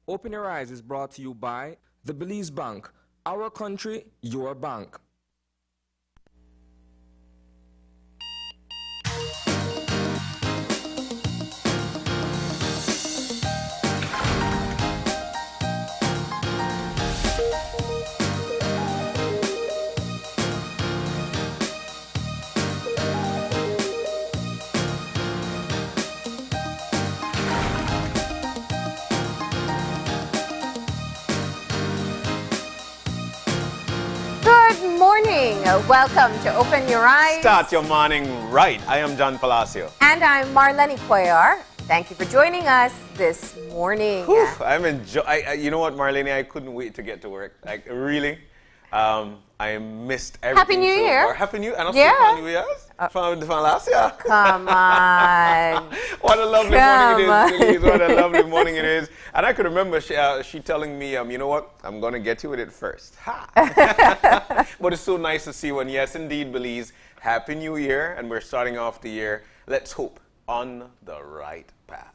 Open Your Eyes is brought to you by the Belize Bank. Our country, your bank. Good morning. Welcome to Open Your Eyes. Start your morning right. I am John Palacio. And I'm Marlene Cuellar. Thank you for joining us this morning. Whew, you know what, Marlene? I couldn't wait to get to work. Like, really? I missed everything. Happy New Year. Happy New Year. And Yeah. Happy New Year. From last year. Come on. What a lovely morning it is, Denise. What a lovely morning it is. And I could remember she telling me, you know what? I'm going to get you with it first. Ha! But it's so nice to see one. Yes, indeed, Belize. Happy New Year. And we're starting off the year, let's hope, on the right path.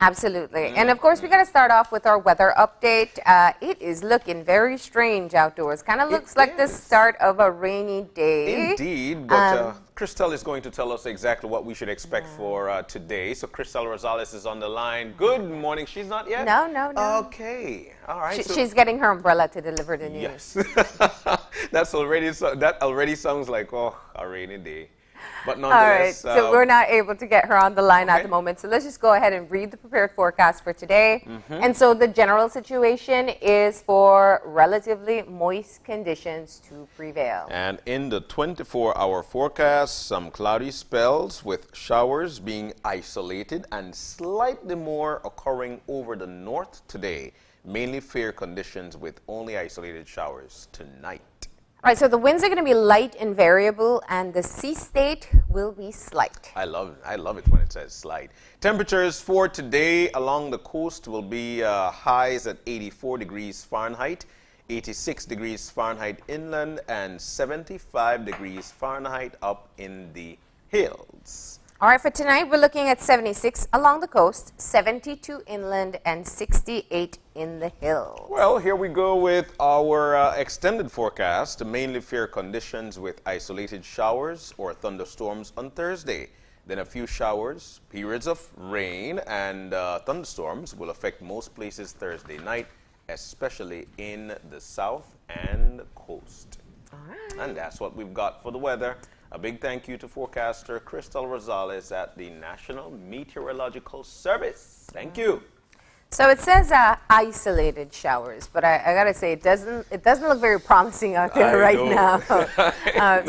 Absolutely. And of course, we got to start off with our weather update. It is looking very strange outdoors. Kind of looks like the start of a rainy day. Indeed, but Crystal is going to tell us exactly what we should expect for today. So Crystal Rosales is on the line. Good morning. She's not yet? No. Okay. All right. She's getting her umbrella to deliver the news. Yes. that already sounds like, a rainy day. But nonetheless, all right, so we're not able to get her on the line at the moment. So let's just go ahead and read the prepared forecast for today. And so the general situation is for relatively moist conditions to prevail. And in the 24-hour forecast, some cloudy spells with showers being isolated and slightly more occurring over the north today. Mainly fair conditions with only isolated showers tonight. All right, so the winds are going to be light and variable, and the sea state will be slight. I love it when it says slight. Temperatures for today along the coast will be highs at 84 degrees Fahrenheit, 86 degrees Fahrenheit inland, and 75 degrees Fahrenheit up in the hills. All right, for tonight, we're looking at 76 along the coast, 72 inland, and 68 in the hills. Well, here we go with our extended forecast. Mainly fair conditions with isolated showers or thunderstorms on Thursday. Then a few showers, periods of rain, and thunderstorms will affect most places Thursday night, especially in the south and coast. All right. And that's what we've got for the weather. A big thank you to forecaster Crystal Rosales at the National Meteorological Service. Thank you. So it says isolated showers, but I gotta say it doesn't look very promising out there right now.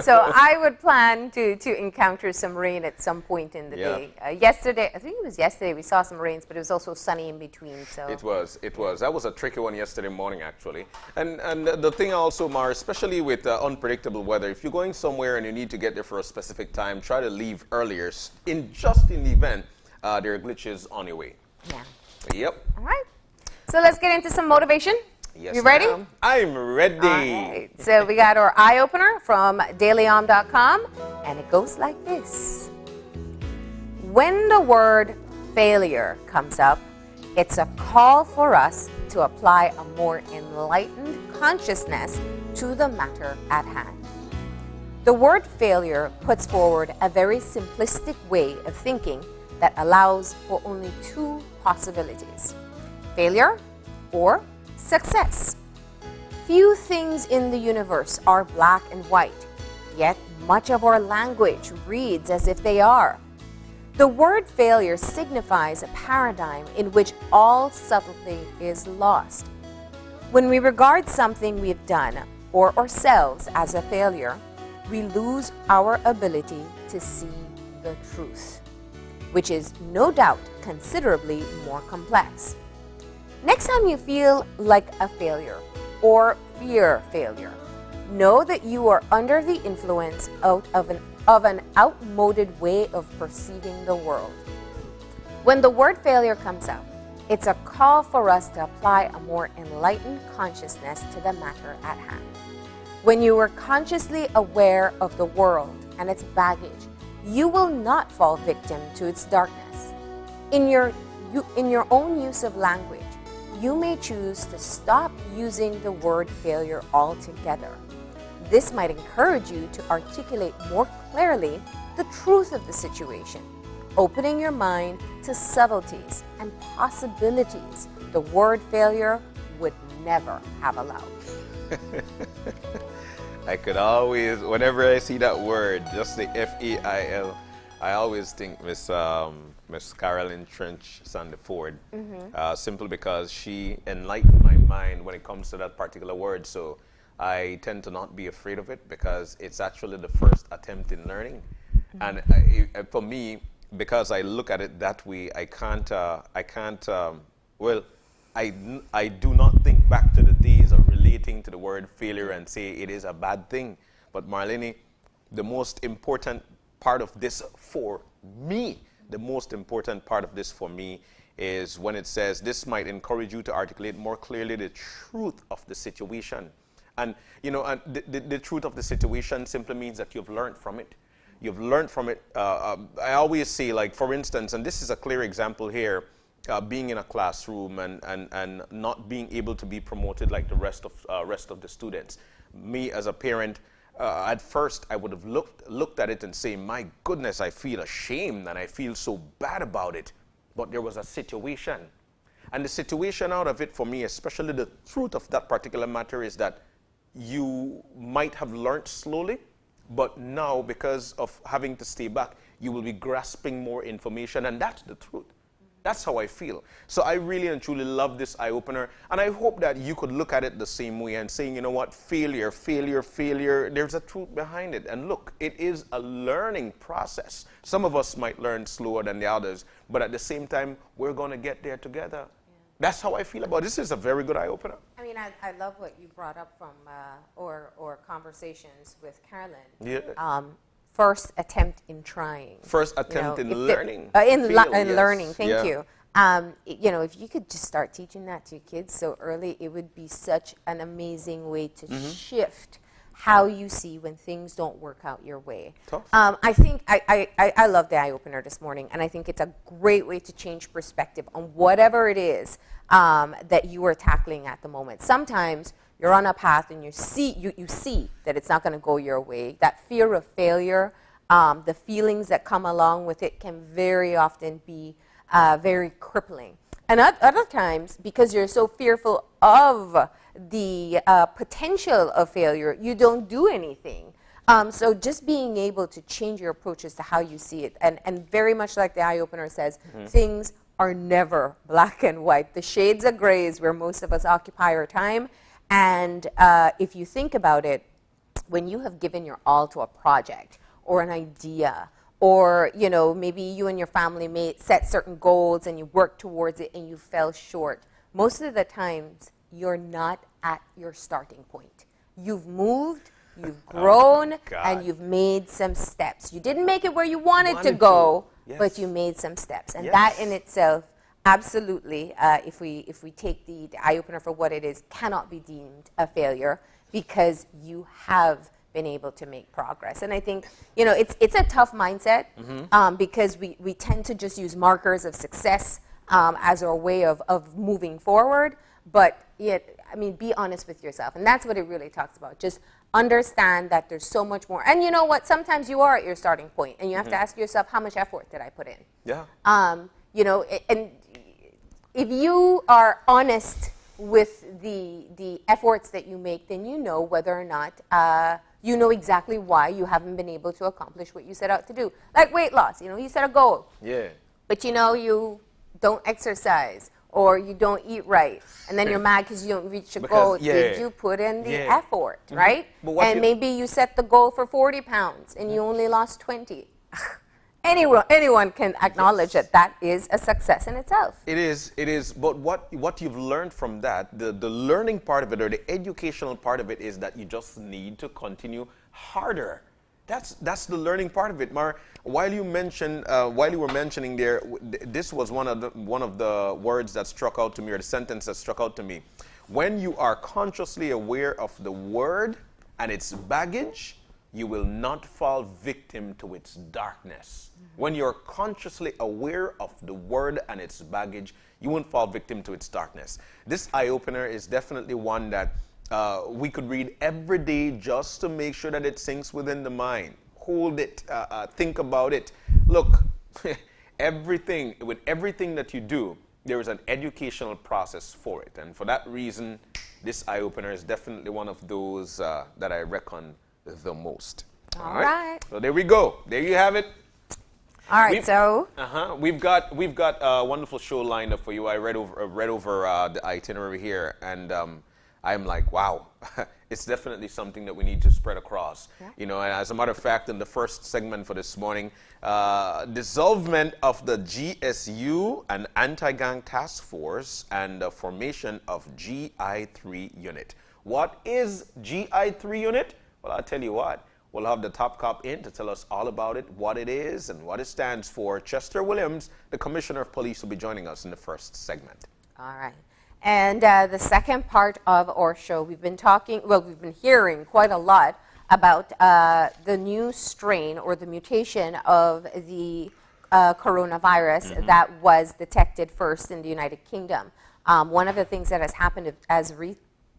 So I would plan to encounter some rain at some point in the day. Yesterday, I think it was yesterday, we saw some rains, but it was also sunny in between. So it was. That was a tricky one yesterday morning, actually. And the thing also, Mar, especially with unpredictable weather, if you're going somewhere and you need to get there for a specific time, try to leave earlier. In the event there are glitches on your way. yeah. Yep. All right. So let's get into some motivation. Yes, you ready? ma'am. I'm ready. All right. So we got our eye opener from dailyom.com, and it goes like this. When the word failure comes up, it's a call for us to apply a more enlightened consciousness to the matter at hand. The word failure puts forward a very simplistic way of thinking that allows for only two possibilities: failure or success. Few things in the universe are black and white, yet much of our language reads as if they are. The word failure signifies a paradigm in which all subtlety is lost. When we regard something we've done or ourselves as a failure, we lose our ability to see the truth, which is no doubt considerably more complex. Next time you feel like a failure or fear failure, know that you are under the influence of an outmoded way of perceiving the world. When the word failure comes up, it's a call for us to apply a more enlightened consciousness to the matter at hand. When you are consciously aware of the world and its baggage, you will not fall victim to its darkness. In your own use of language, you may choose to stop using the word failure altogether. This might encourage you to articulate more clearly the truth of the situation, opening your mind to subtleties and possibilities the word failure would never have allowed. I could always, whenever I see that word, just the F-E-I-L, I always think Miss Carolyn Trench Sandiford, simply because she enlightened my mind when it comes to that particular word. So I tend to not be afraid of it because it's actually the first attempt in learning. And for me, because I look at it that way, I do not think back to the days of relating to the word failure and say it is a bad thing. But Marlene, the most important part of this for me, is when it says this might encourage you to articulate more clearly the truth of the situation. And, you know, the truth of the situation simply means that you've learned from it. You've learned from it. I always say, like, for instance, and this is a clear example here, being in a classroom and not being able to be promoted like the rest of the students. Me as a parent, at first I would have looked at it and say, my goodness, I feel ashamed and I feel so bad about it. But there was a situation. And the situation out of it for me, especially the truth of that particular matter, is that you might have learned slowly, but now because of having to stay back, you will be grasping more information, and that's the truth. That's how I feel. So I really and truly love this eye-opener, and I hope that you could look at it the same way and saying, you know what, failure, there's a truth behind it. And look, it is a learning process. Some of us might learn slower than the others, but at the same time, we're going to get there together. That's how I feel about it. This is a very good eye-opener. I mean, I love what you brought up from, or conversations with Carolyn. Yeah. First attempt in trying. First attempt in learning. In learning, thank you. You know, if you could just start teaching that to your kids so early, it would be such an amazing way to shift how you see when things don't work out your way. Tough. I think I love the eye-opener this morning, and I think it's a great way to change perspective on whatever it is that you are tackling at the moment. Sometimes you're on a path and you see that it's not going to go your way. That fear of failure, the feelings that come along with it can very often be very crippling. And other times, because you're so fearful of the potential of failure, you don't do anything. So just being able to change your approaches to how you see it, and very much like the eye-opener says, things are never black and white. The shades of gray is where most of us occupy our time. And if you think about it, when you have given your all to a project or an idea, or, you know, maybe you and your family may set certain goals and you work towards it and you fell short, most of the times you're not at your starting point. You've moved, you've grown, and you've made some steps. You didn't make it where you wanted to go, but you made some steps. And that in itself, absolutely, if we take the eye-opener for what it is, cannot be deemed a failure because you have been able to make progress. And I think, you know, it's a tough mindset because we tend to just use markers of success as our way of moving forward. But yet, I mean, be honest with yourself. And that's what it really talks about. Just understand that there's so much more. And you know what? Sometimes you are at your starting point and you have to ask yourself, how much effort did I put in? Yeah. You know, and if you are honest with the efforts that you make, then you know whether or not you know exactly why you haven't been able to accomplish what you set out to do. Like weight loss, you know, you set a goal. Yeah. But you know, you don't exercise or you don't eat right. And then you're mad because you don't reach your goal. Did you put in the effort, right? And maybe you set the goal for 40 pounds and you only lost 20. Anyone can acknowledge that that is a success in itself. It is. But what you've learned from that, the learning part of it or the educational part of it is that you just need to continue harder. That's the learning part of it. Mar, while you were mentioning there, this was one of the words that struck out to me, or the sentence that struck out to me. When you are consciously aware of the word and its baggage, you will not fall victim to its darkness. When you're consciously aware of the word and its baggage, you won't fall victim to its darkness. This eye-opener is definitely one that we could read every day just to make sure that it sinks within the mind. Hold it, think about it. Look, with everything that you do, there is an educational process for it. And for that reason, this eye-opener is definitely one of those that I reckon the most. All right. So there we go. There you have it. All right, We've got a wonderful show lined up for you. I read over the itinerary here, and I'm like, wow, it's definitely something that we need to spread across. Yeah. You know, and as a matter of fact, in the first segment for this morning, dissolvement of the GSU and anti-gang task force and the formation of GI3 unit. What is GI3 unit? Well, I'll tell you what. We'll have the top cop in to tell us all about it, what it is, and what it stands for. Chester Williams, the Commissioner of Police, will be joining us in the first segment. All right. And the second part of our show, we've been hearing quite a lot about the new strain or the mutation of the coronavirus that was detected first in the United Kingdom. One of the things that has happened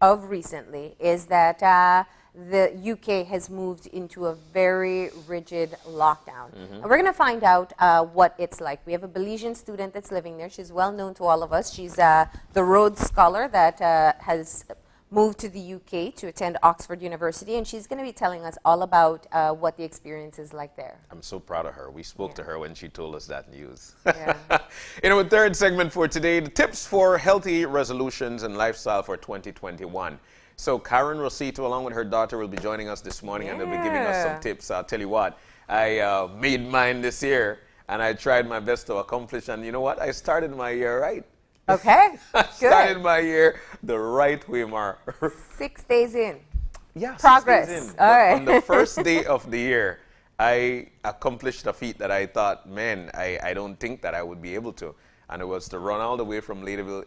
recently is that the UK has moved into a very rigid lockdown. And we're going to find out what it's like. We have a Belizean student that's living there. She's well known to all of us. She's the Rhodes Scholar that has moved to the UK to attend Oxford University, and she's going to be telling us all about what the experience is like there. I'm so proud of her. We spoke to her when she told us that news. Yeah. In our third segment for today, the tips for healthy resolutions and lifestyle for 2021. So Karen Rosito, along with her daughter, will be joining us this morning, and they'll be giving us some tips. I'll tell you what, I made mine this year, and I tried my best to accomplish, and you know what? I started my year right. Okay, I started my year the right way, Mar. 6 days in. Yeah, progress. 6 days in. All right. On the first day of the year, I accomplished a feat that I thought, man, I don't think that I would be able to, and it was to run all the way from Ladyville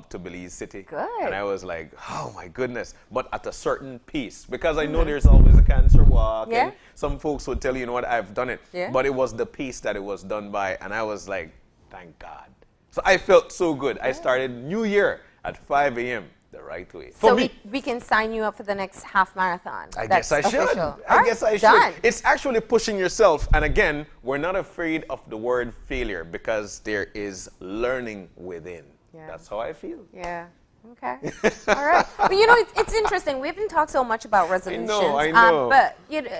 to Belize City. Good. And I was like, oh my goodness, but at a certain pace, because I know there's always a cancer walk, and some folks would tell you, you know what, I've done it, but it was the pace that it was done by, and I was like, thank God. So I felt so good. I started New Year at 5 a.m. the right way. So we can sign you up for the next half marathon. I guess I should. I guess I should. It's actually pushing yourself. And again, we're not afraid of the word failure because there is learning within. Yeah. That's how I feel. Yeah. Okay. All right. Well, you know, it's interesting. We haven't talked so much about resolutions. I know. But you know,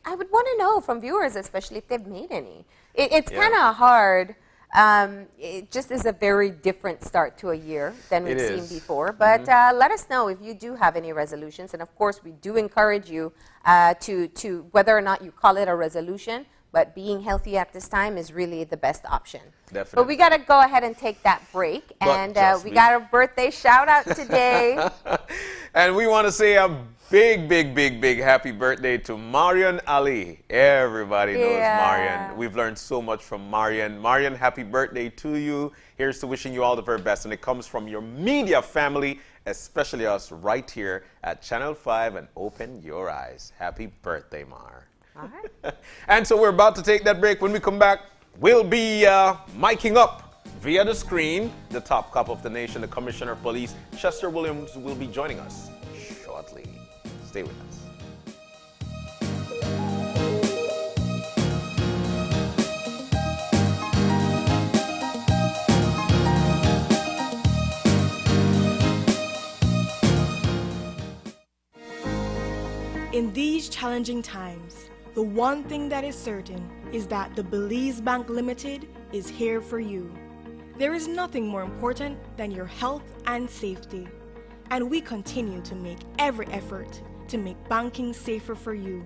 I would want to know from viewers, especially if they've made any. It's kind of hard. It just is a very different start to a year than we've seen before. But let us know if you do have any resolutions. And of course, we do encourage you to whether or not you call it a resolution, but being healthy at this time is really the best option. Definitely. But we got to go ahead and take that break. And we got a birthday shout out today. And we want to say a big happy birthday to Marian Ali. Everybody knows Marian. We've learned so much from Marian. Marian, happy birthday to you. Here's to wishing you all the very best. And it comes from your media family, especially us right here at Channel 5 and Open Your Eyes. Happy birthday, Mar. All right. And so we're about to take that break. When we come back, we'll be miking up via the screen the top cop of the nation, the Commissioner of Police, Chester Williams, will be joining us shortly. Stay with us. In these challenging times, the one thing that is certain is that the Belize Bank Limited is here for you. There is nothing more important than your health and safety, and we continue to make every effort to make banking safer for you.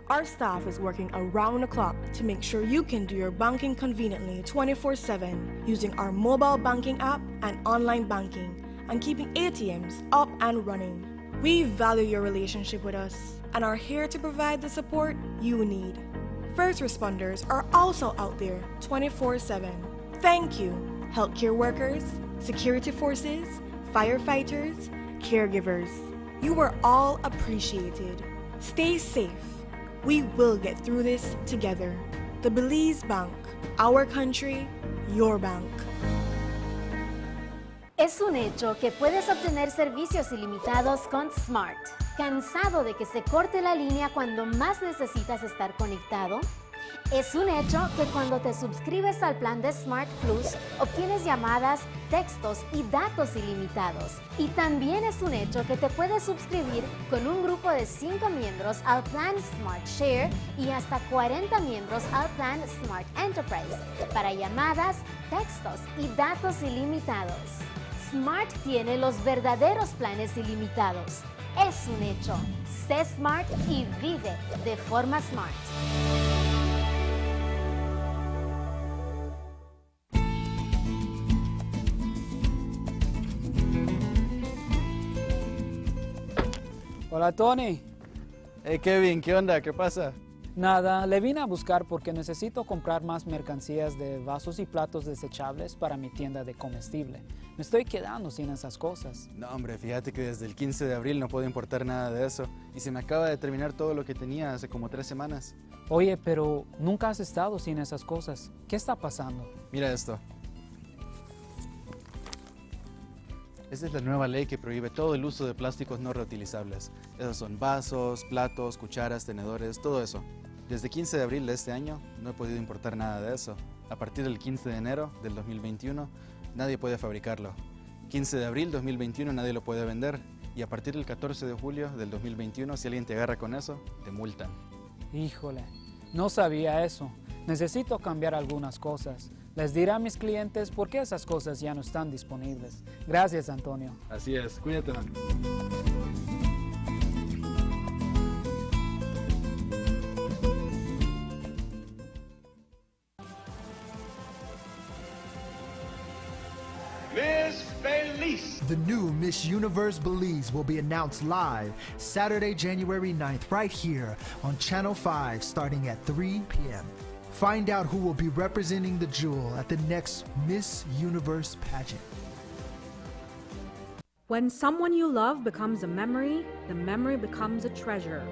Our staff is working around the clock to make sure you can do your banking conveniently 24/7 using our mobile banking app and online banking and keeping ATMs up and running. We value your relationship with us and are here to provide the support you need. First responders are also out there 24/7. Thank you, healthcare workers, security forces, firefighters, caregivers. You are all appreciated. Stay safe. We will get through this together. The Belize Bank. Our country, your bank. Es un hecho que puedes obtener servicios ilimitados con Smart. ¿Cansado de que se corte la línea cuando más necesitas estar conectado? Es un hecho que cuando te suscribes al plan de Smart Plus, obtienes llamadas, textos y datos ilimitados. Y también es un hecho que te puedes suscribir con un grupo de 5 miembros al plan Smart Share y hasta 40 miembros al plan Smart Enterprise para llamadas, textos y datos ilimitados. Smart tiene los verdaderos planes ilimitados. Es un hecho. Sé Smart y vive de forma Smart. Hola, Tony. Hey Kevin, ¿qué onda? ¿Qué pasa? Nada, le vine a buscar porque necesito comprar más mercancías de vasos y platos desechables para mi tienda de comestible. Me estoy quedando sin esas cosas. No, hombre, fíjate que desde el 15 de abril no puedo importar nada de eso. Y se me acaba de terminar todo lo que tenía hace como 3 semanas. Oye, pero nunca has estado sin esas cosas. ¿Qué está pasando? Mira esto. Esta es la nueva ley que prohíbe todo el uso de plásticos no reutilizables. Esos son vasos, platos, cucharas, tenedores, todo eso. Desde 15 de abril de este año no he podido importar nada de eso. A partir del 15 de enero del 2021 nadie puede fabricarlo. 15 de abril 2021 nadie lo puede vender. Y a partir del 14 de julio del 2021 si alguien te agarra con eso, te multan. Híjole, no sabía eso. Necesito cambiar algunas cosas. Les diré a mis clientes por qué esas cosas ya no están disponibles. Gracias, Antonio. Así es, cuídate, man. The new Miss Universe Belize will be announced live Saturday, January 9th, right here on Channel 5, starting at 3 p.m. Find out who will be representing the jewel at the next Miss Universe pageant. When someone you love becomes a memory, the memory becomes a treasure.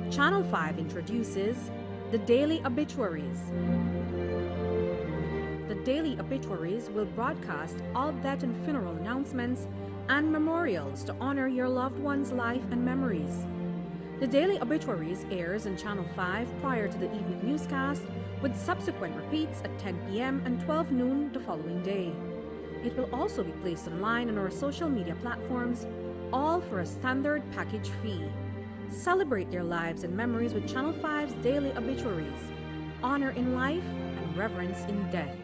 Channel 5 introduces the Daily Obituaries. The Daily Obituaries will broadcast all death and funeral announcements and memorials to honor your loved one's life and memories. The Daily Obituaries airs on Channel 5 prior to the evening newscast, with subsequent repeats at 10 p.m. and 12 noon the following day. It will also be placed online on our social media platforms, all for a standard package fee. Celebrate your lives and memories with Channel 5's Daily Obituaries. Honor in life and reverence in death.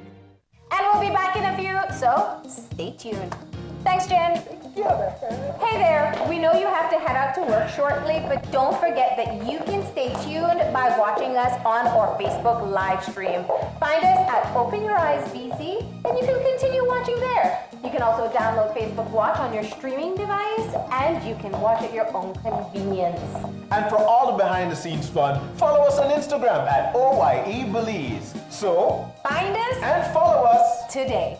And we'll be back in a few, so stay tuned. Thanks, Jen. Hey there, we know you have to head out to work shortly, but don't forget that you can stay tuned by watching us on our Facebook live stream. Find us at Open Your Eyes BC, and you can continue watching there. You can also download Facebook Watch on your streaming device, and you can watch at your own convenience. And for all the behind-the-scenes fun, follow us on Instagram at OYE Belize. So, find us and follow us today.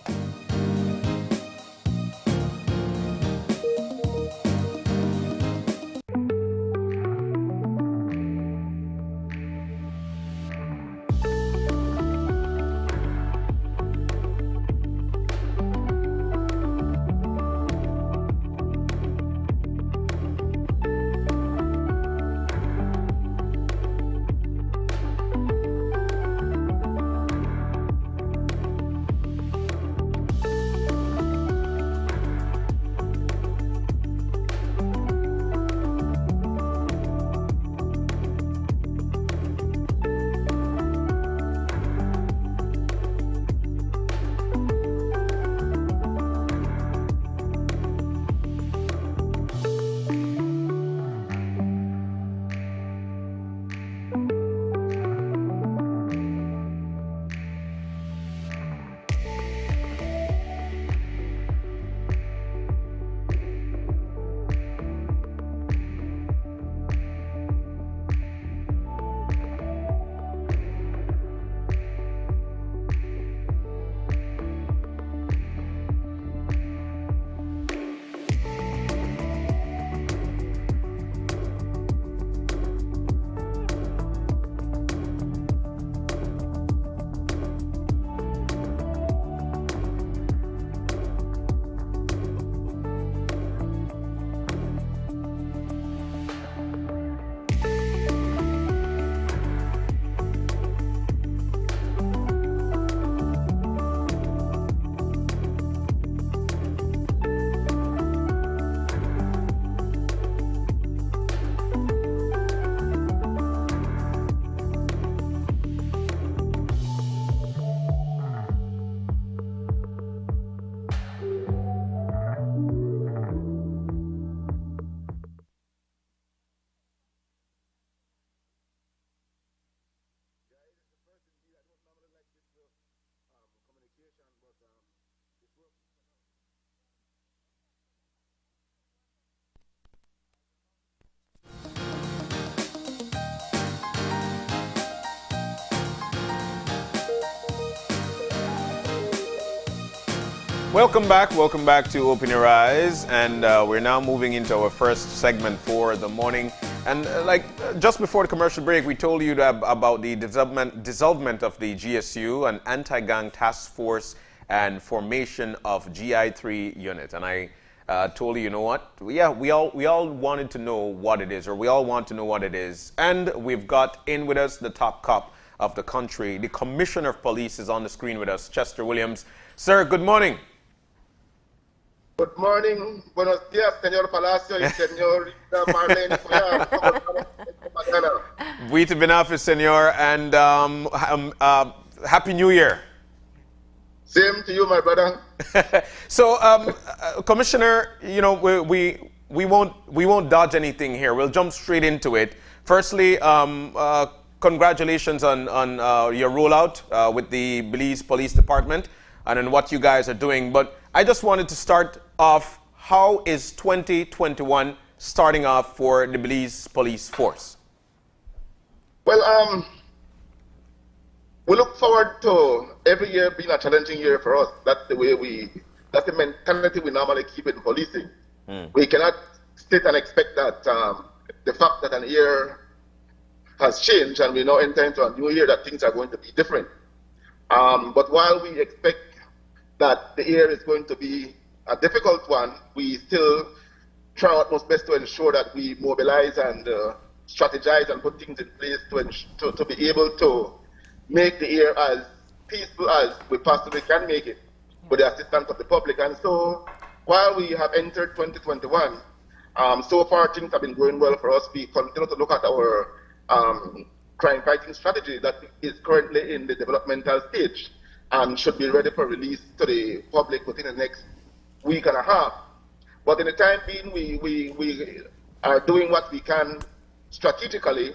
Welcome back to Open Your Eyes, and we're now moving into our first segment for the morning. And just before the commercial break, we told you about the dissolvement of the GSU, an anti-gang task force, and formation of GI3 unit. And I told you, you know what? Yeah, we all wanted to know what it is, or we all want to know what it is. And we've got in with us the top cop of the country. The Commissioner of Police is on the screen with us, Chester Williams. Sir, good morning. Good morning. Buenos días, señor Palacio y señor Marlene. Buita Benafe, senor, and Happy New Year. Same to you, my brother. So, Commissioner, you know, we won't dodge anything here. We'll jump straight into it. Firstly, congratulations on your rollout with the Belize Police Department and on what you guys are doing. But I just wanted to start off, how is 2021 starting off for the Belize Police Force? Well, we look forward to every year being a challenging year for us. That's the mentality we normally keep in policing. We cannot sit and expect that the fact that an year has changed and we now enter into a new year, that things are going to be different. But while we expect that the year is going to be a difficult one, we still try our utmost best to ensure that we mobilize and strategize and put things in place to be able to make the year as peaceful as we possibly can make it with the assistance of the public. And so while we have entered 2021, so far things have been going well for us. We continue to look at our crime fighting strategy that is currently in the developmental stage and should be ready for release to the public within the next week and a half. But in the time being, we are doing what we can strategically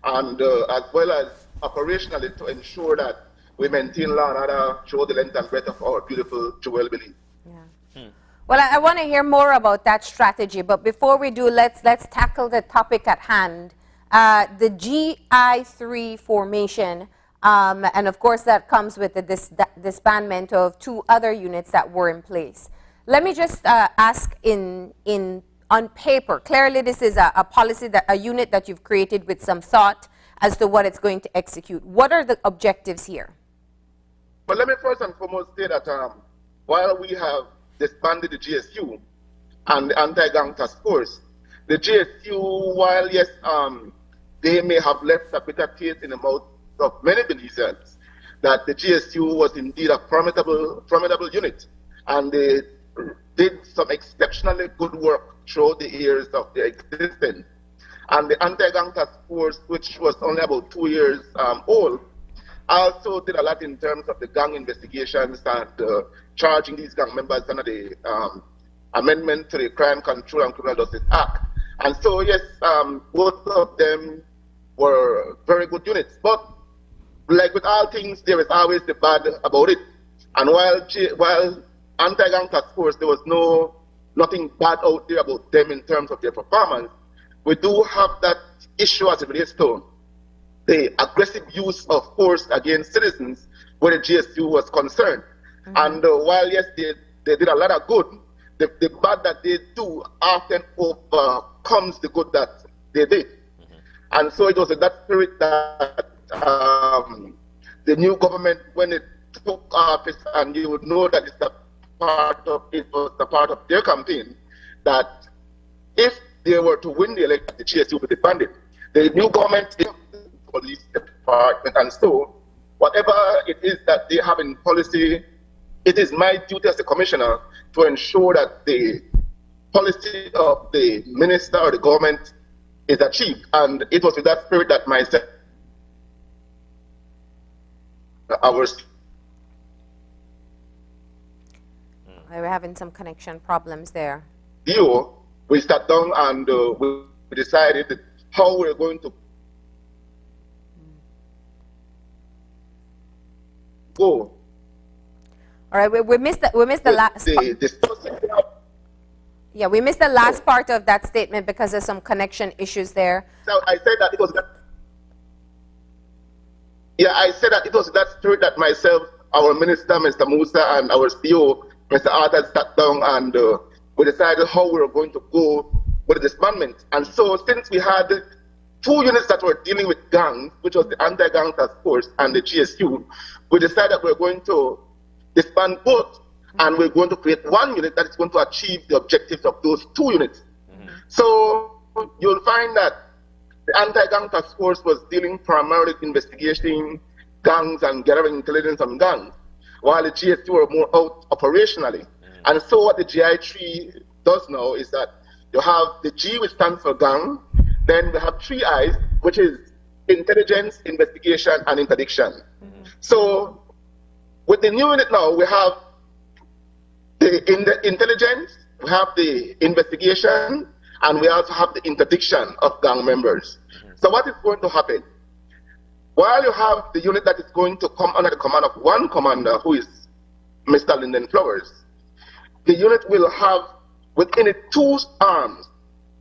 and as well as operationally to ensure that we maintain law and order through the length and breadth of our beautiful Jewel Belize. Yeah. Well, I want to hear more about that strategy, but before we do, let's tackle the topic at hand. The GI3 formation, and of course that comes with the disbandment of 2 other units that were in place. Let me just ask on paper, clearly this is a policy, a unit that you've created with some thought as to what it's going to execute. What are the objectives here? Well, let me first and foremost say that while we have disbanded the GSU and the anti-gang task force, the GSU, while yes, they may have left a bitter taste in the mouth of many Belizeans, that the GSU was indeed a formidable unit, and they did some exceptionally good work throughout the years of their existence. And the anti-gang task force, which was only about 2 years old, also did a lot in terms of the gang investigations and charging these gang members under the amendment to the Crime Control and Criminal Justice Act. And so, yes, both of them were very good units. But like with all things, there is always the bad about it. And while anti-gang task force, there was nothing bad out there about them in terms of their performance, we do have that issue as it relates to the aggressive use of force against citizens where the GSU was concerned. And while, yes, they did a lot of good, the bad that they do often overcomes the good that they did. And so it was in that spirit that the new government, when it took office, and you would know that it was a part of their campaign, that if they were to win the election, the GSU would be disbanded. The new government is the police department, and so whatever it is that they have in policy, it is my duty as a commissioner to ensure that the policy of the minister or the government is achieved. And it was with that spirit that myself, We're having some connection problems there. We sat down and we decided how we're going to go. All right, we missed the last. Yeah, we missed the last part of that statement because of some connection issues there. So I said that it was that. Yeah, I said that it was that spirit that myself, our minister, Mr. Musa, and our CEO Mr. Arthur sat down and we decided how we were going to go with the disbandment. And so since we had 2 units that were dealing with gangs, which was the Anti-Gang Task Force and the GSU, we decided we're going to disband both, and we're going to create 1 unit that is going to achieve the objectives of those 2 units. So you'll find that the Anti-Gang Task Force was dealing primarily with investigating gangs and gathering intelligence on gangs, while the GSU were more out operationally. And so what the GI3 does now is that you have the G, which stands for gang, then we have 3 I's, which is intelligence, investigation, and interdiction. So with the new unit now, we have the intelligence, we have the investigation, and we also have the interdiction of gang members. So what is going to happen? While you have the unit that is going to come under the command of 1 commander, who is Mr. Lyndon Flowers, the unit will have within it 2 arms.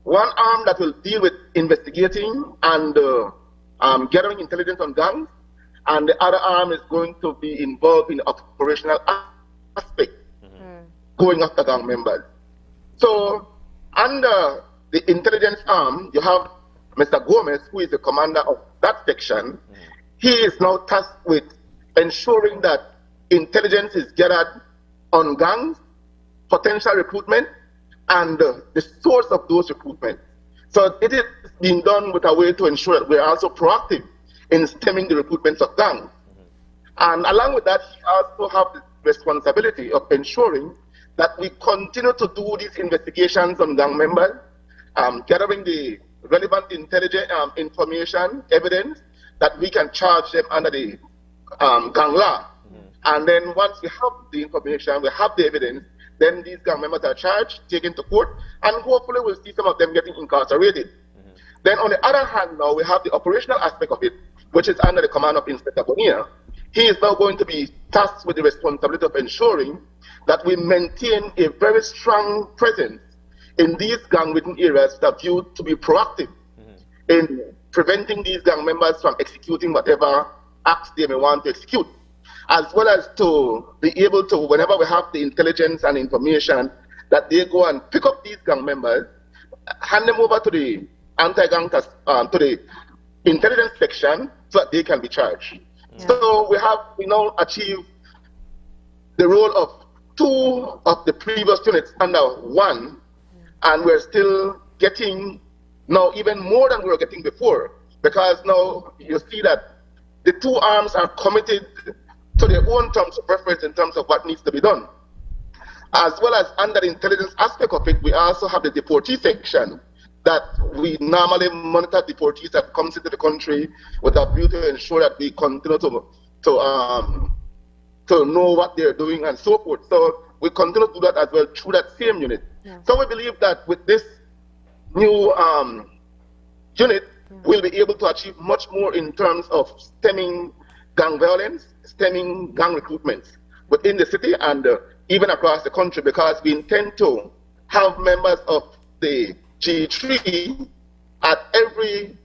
1 arm that will deal with investigating and gathering intelligence on gangs, and the other arm is going to be involved in the operational aspect, going after gang members. So under the intelligence arm, you have Mr. Gomez, who is the commander of that section. He is now tasked with ensuring that intelligence is gathered on gangs, potential recruitment, and the source of those recruitment. So it is being done with a way to ensure that we are also proactive in stemming the recruitments of gangs. And along with that, he also has the responsibility of ensuring that we continue to do these investigations on gang members, gathering the relevant intelligence information, evidence, that we can charge them under the gang law. And then once we have the information, we have the evidence, then these gang members are charged, taken to court, and hopefully we'll see some of them getting incarcerated. Then on the other hand now, we have the operational aspect of it, which is under the command of Inspector Bonilla. He is now going to be tasked with the responsibility of ensuring that we maintain a very strong presence in these gang-ridden areas that are viewed to be proactive in preventing these gang members from executing whatever acts they may want to execute, as well as to be able to, whenever we have the intelligence and information, that they go and pick up these gang members, hand them over to the anti-gang task, to the intelligence section, so that they can be charged. So we now achieve the role of 2 of the previous units under 1, and we're still getting now even more than we were getting before, because now you see that the 2 arms are committed to their own terms of reference in terms of what needs to be done. As well as under the intelligence aspect of it, we also have the deportee section that we normally monitor deportees that comes into the country with a view to ensure that we continue to know what they're doing and so forth. So we continue to do that as well through that same unit. So we believe that with this new unit, we'll be able to achieve much more in terms of stemming gang violence, stemming gang recruitment within the city and even across the country, because we intend to have members of the G3 at every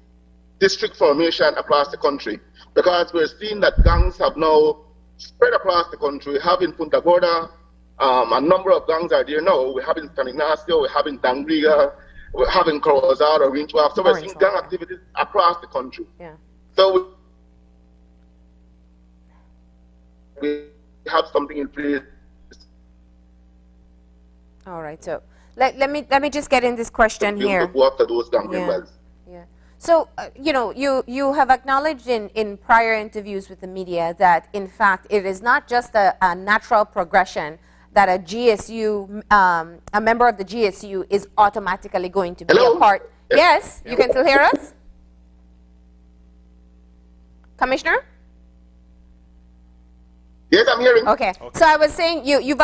district formation across the country, because we're seeing that gangs have now spread across the country. We have in Punta Gorda, a number of gangs are there now. We have in San Ignacio, we have in Dangriga, we have in Corozal or Rinchwap. So we're seeing gang activities across the country. So we have something in place. All right, so let me just get in this question here. Go after those gang members. So, you know, you have acknowledged in prior interviews with the media that, in fact, it is not just a natural progression that a GSU, a member of the GSU is automatically going to be a part. Yes, you can still hear us? Commissioner? Yes, I'm hearing. Okay. So I was saying you've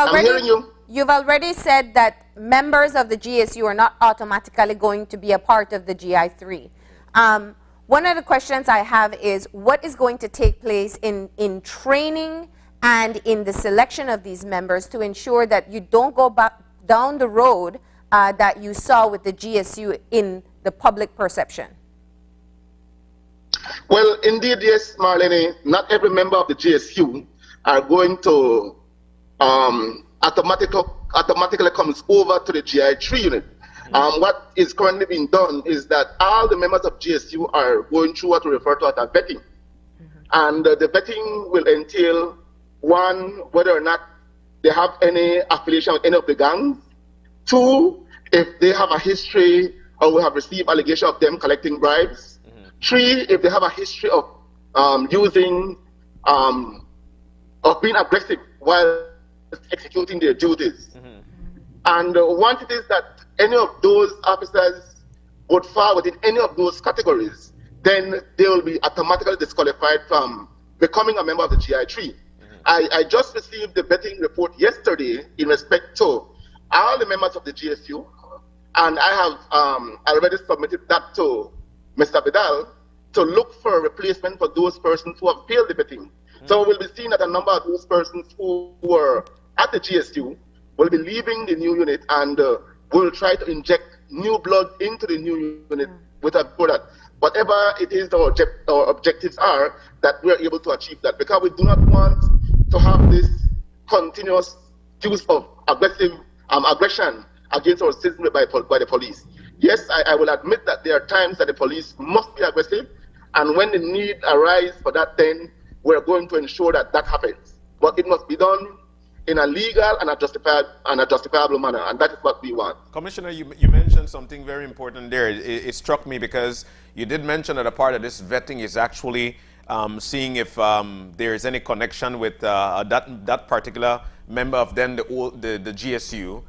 already said that members of the GSU are not automatically going to be a part of the GI3. One of the questions I have is, what is going to take place in training and in the selection of these members to ensure that you don't go back down the road that you saw with the GSU in the public perception? Well, indeed, yes, Marlene, not every member of the GSU are going to automatically comes over to the GI3 unit. What is currently being done is that all the members of GSU are going through what we refer to as a vetting. And the vetting will entail, one, whether or not they have any affiliation with any of the gangs. Two, if they have a history or we have received allegation of them collecting bribes. Three, if they have a history of being aggressive while executing their duties. And once it is that any of those officers would fall within any of those categories, then they will be automatically disqualified from becoming a member of the GI3. I just received the vetting report yesterday in respect to all the members of the GSU, and I have already submitted that to Mr. Vidal to look for a replacement for those persons who have failed the vetting. So we'll be seeing that a number of those persons who were at the GSU will be leaving the new unit, and we'll try to inject new blood into the new unit with a product. Whatever it is our objectives are, that we're able to achieve that, because we do not want to have this continuous use of aggression against our citizens by the police. Yes, I will admit that there are times that the police must be aggressive, and when the need arises for that, then we're going to ensure that that happens. But it must be done in a legal and a justifiable manner, and that is what we want. Commissioner, you mentioned something very important there. It struck me because you did mention that a part of this vetting is actually seeing if there is any connection with that particular member of then the GSU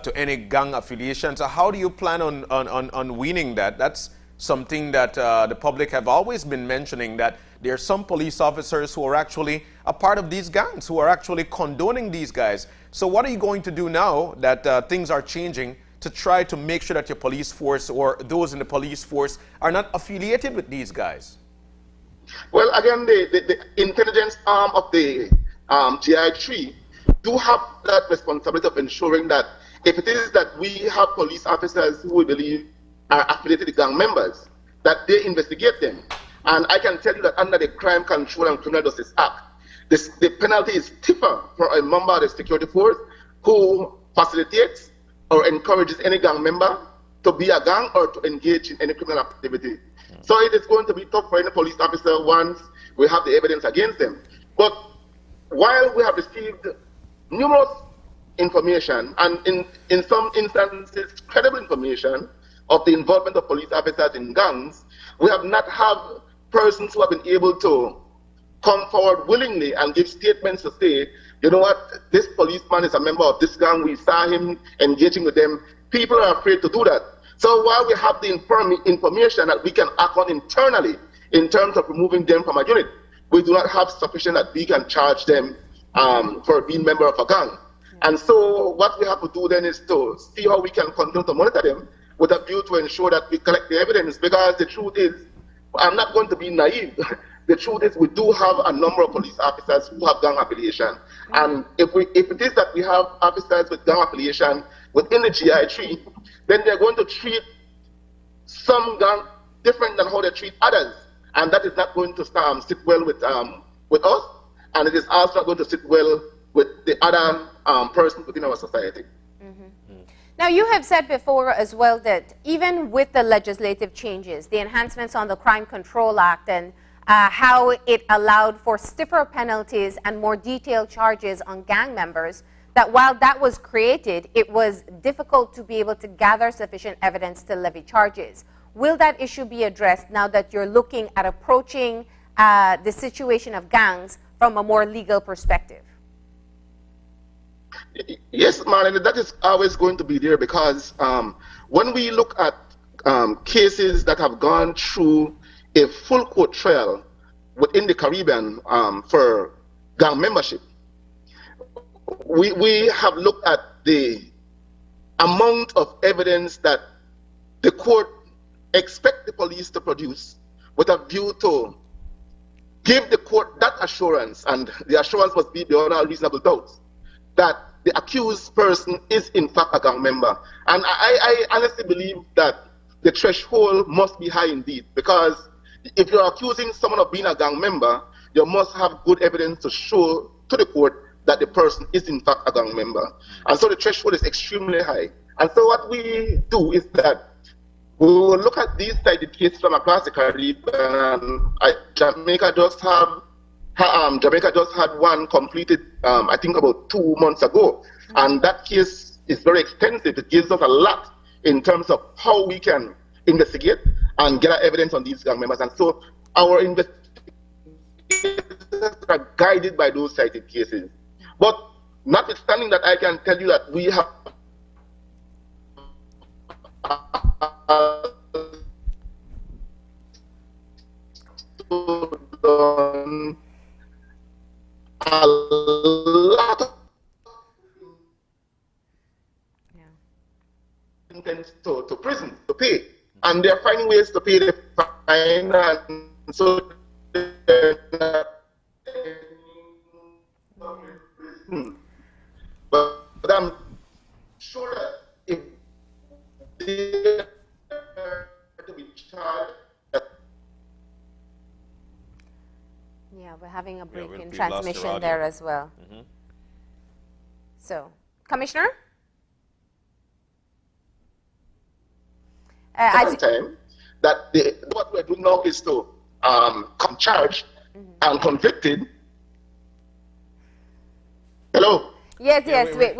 to any gang affiliation. So how do you plan on weaning that? That's something that the public have always been mentioning, that there are some police officers who are actually a part of these gangs, who are actually condoning these guys. So what are you going to do now that things are changing to try to make sure that your police force or those in the police force are not affiliated with these guys? Well, again, the intelligence arm of the GI3 do have that responsibility of ensuring that if it is that we have police officers who we believe are affiliated with gang members, that they investigate them. And I can tell you that under the Crime Control and Criminal Justice Act, the penalty is stiffer for a member of the security force who facilitates or encourages any gang member to be a gang or to engage in any criminal activity. So it is going to be tough for any police officer once we have the evidence against them. But while we have received numerous information, and in some instances credible information of the involvement of police officers in gangs, we have not had persons who have been able to come forward willingly and give statements to say, you know what, this policeman is a member of this gang, we saw him engaging with them. People are afraid to do that. So while we have the information that we can act on internally in terms of removing them from a unit, we do not have sufficient that we can charge them for being member of a gang. And so what we have to do then is to see how we can continue to monitor them with a view to ensure that we collect the evidence, because the truth is, I'm not going to be naive. The truth is we do have a number of police officers who have gang affiliation. And if it is that we have officers with gang affiliation within the GI3, then they're going to treat some gang different than how they treat others. And that is not going to sit well with us, and it is also not going to sit well with the other persons within our society. Now, you have said before as well that even with the legislative changes, the enhancements on the Crime Control Act and how it allowed for stiffer penalties and more detailed charges on gang members, that while that was created, it was difficult to be able to gather sufficient evidence to levy charges. Will that issue be addressed now that you're looking at approaching the situation of gangs from a more legal perspective? Yes, Marlene, that is always going to be there, because when we look at cases that have gone through a full court trial within the Caribbean for gang membership, we have looked at the amount of evidence that the court expect the police to produce with a view to give the court that assurance, and the assurance must be beyond all reasonable doubts, that the accused person is in fact a gang member. And I honestly believe that the threshold must be high indeed, because if you're accusing someone of being a gang member, you must have good evidence to show to the court that the person is in fact a gang member. And so the threshold is extremely high. And so what we do is that we will look at these cited cases from across the Caribbean. Jamaica just had one completed, I think about 2 months ago. And that case is very extensive. It gives us a lot in terms of how we can investigate and get evidence on these gang members. And so our investigations are guided by those cited cases. But notwithstanding that, I can tell you that we have done a lot of intends to prison to pay, and they're finding ways to pay the fine, and so they're not but I'm sure that if they are to be charged. Yeah, we're having a break in we lost transmission your audio there as well. So, Commissioner? Second time, that what we're doing now is to come charged and convicted. Hello? Yes, yes. Wait.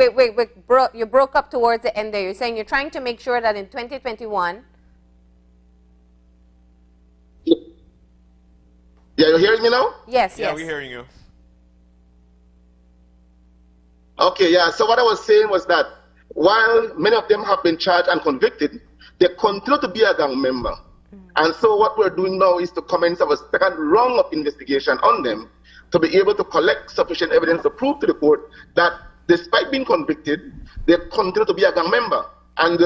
You broke up towards the end there. You're saying you're trying to make sure that in 2021. Yeah, you're hearing me now? Yes, Yeah, yes. we're hearing you. Okay, yeah. So what I was saying was that while many of them have been charged and convicted, they continue to be a gang member. And so what we're doing now is to commence our second round of investigation on them to be able to collect sufficient evidence to prove to the court that despite being convicted, they continue to be a gang member. And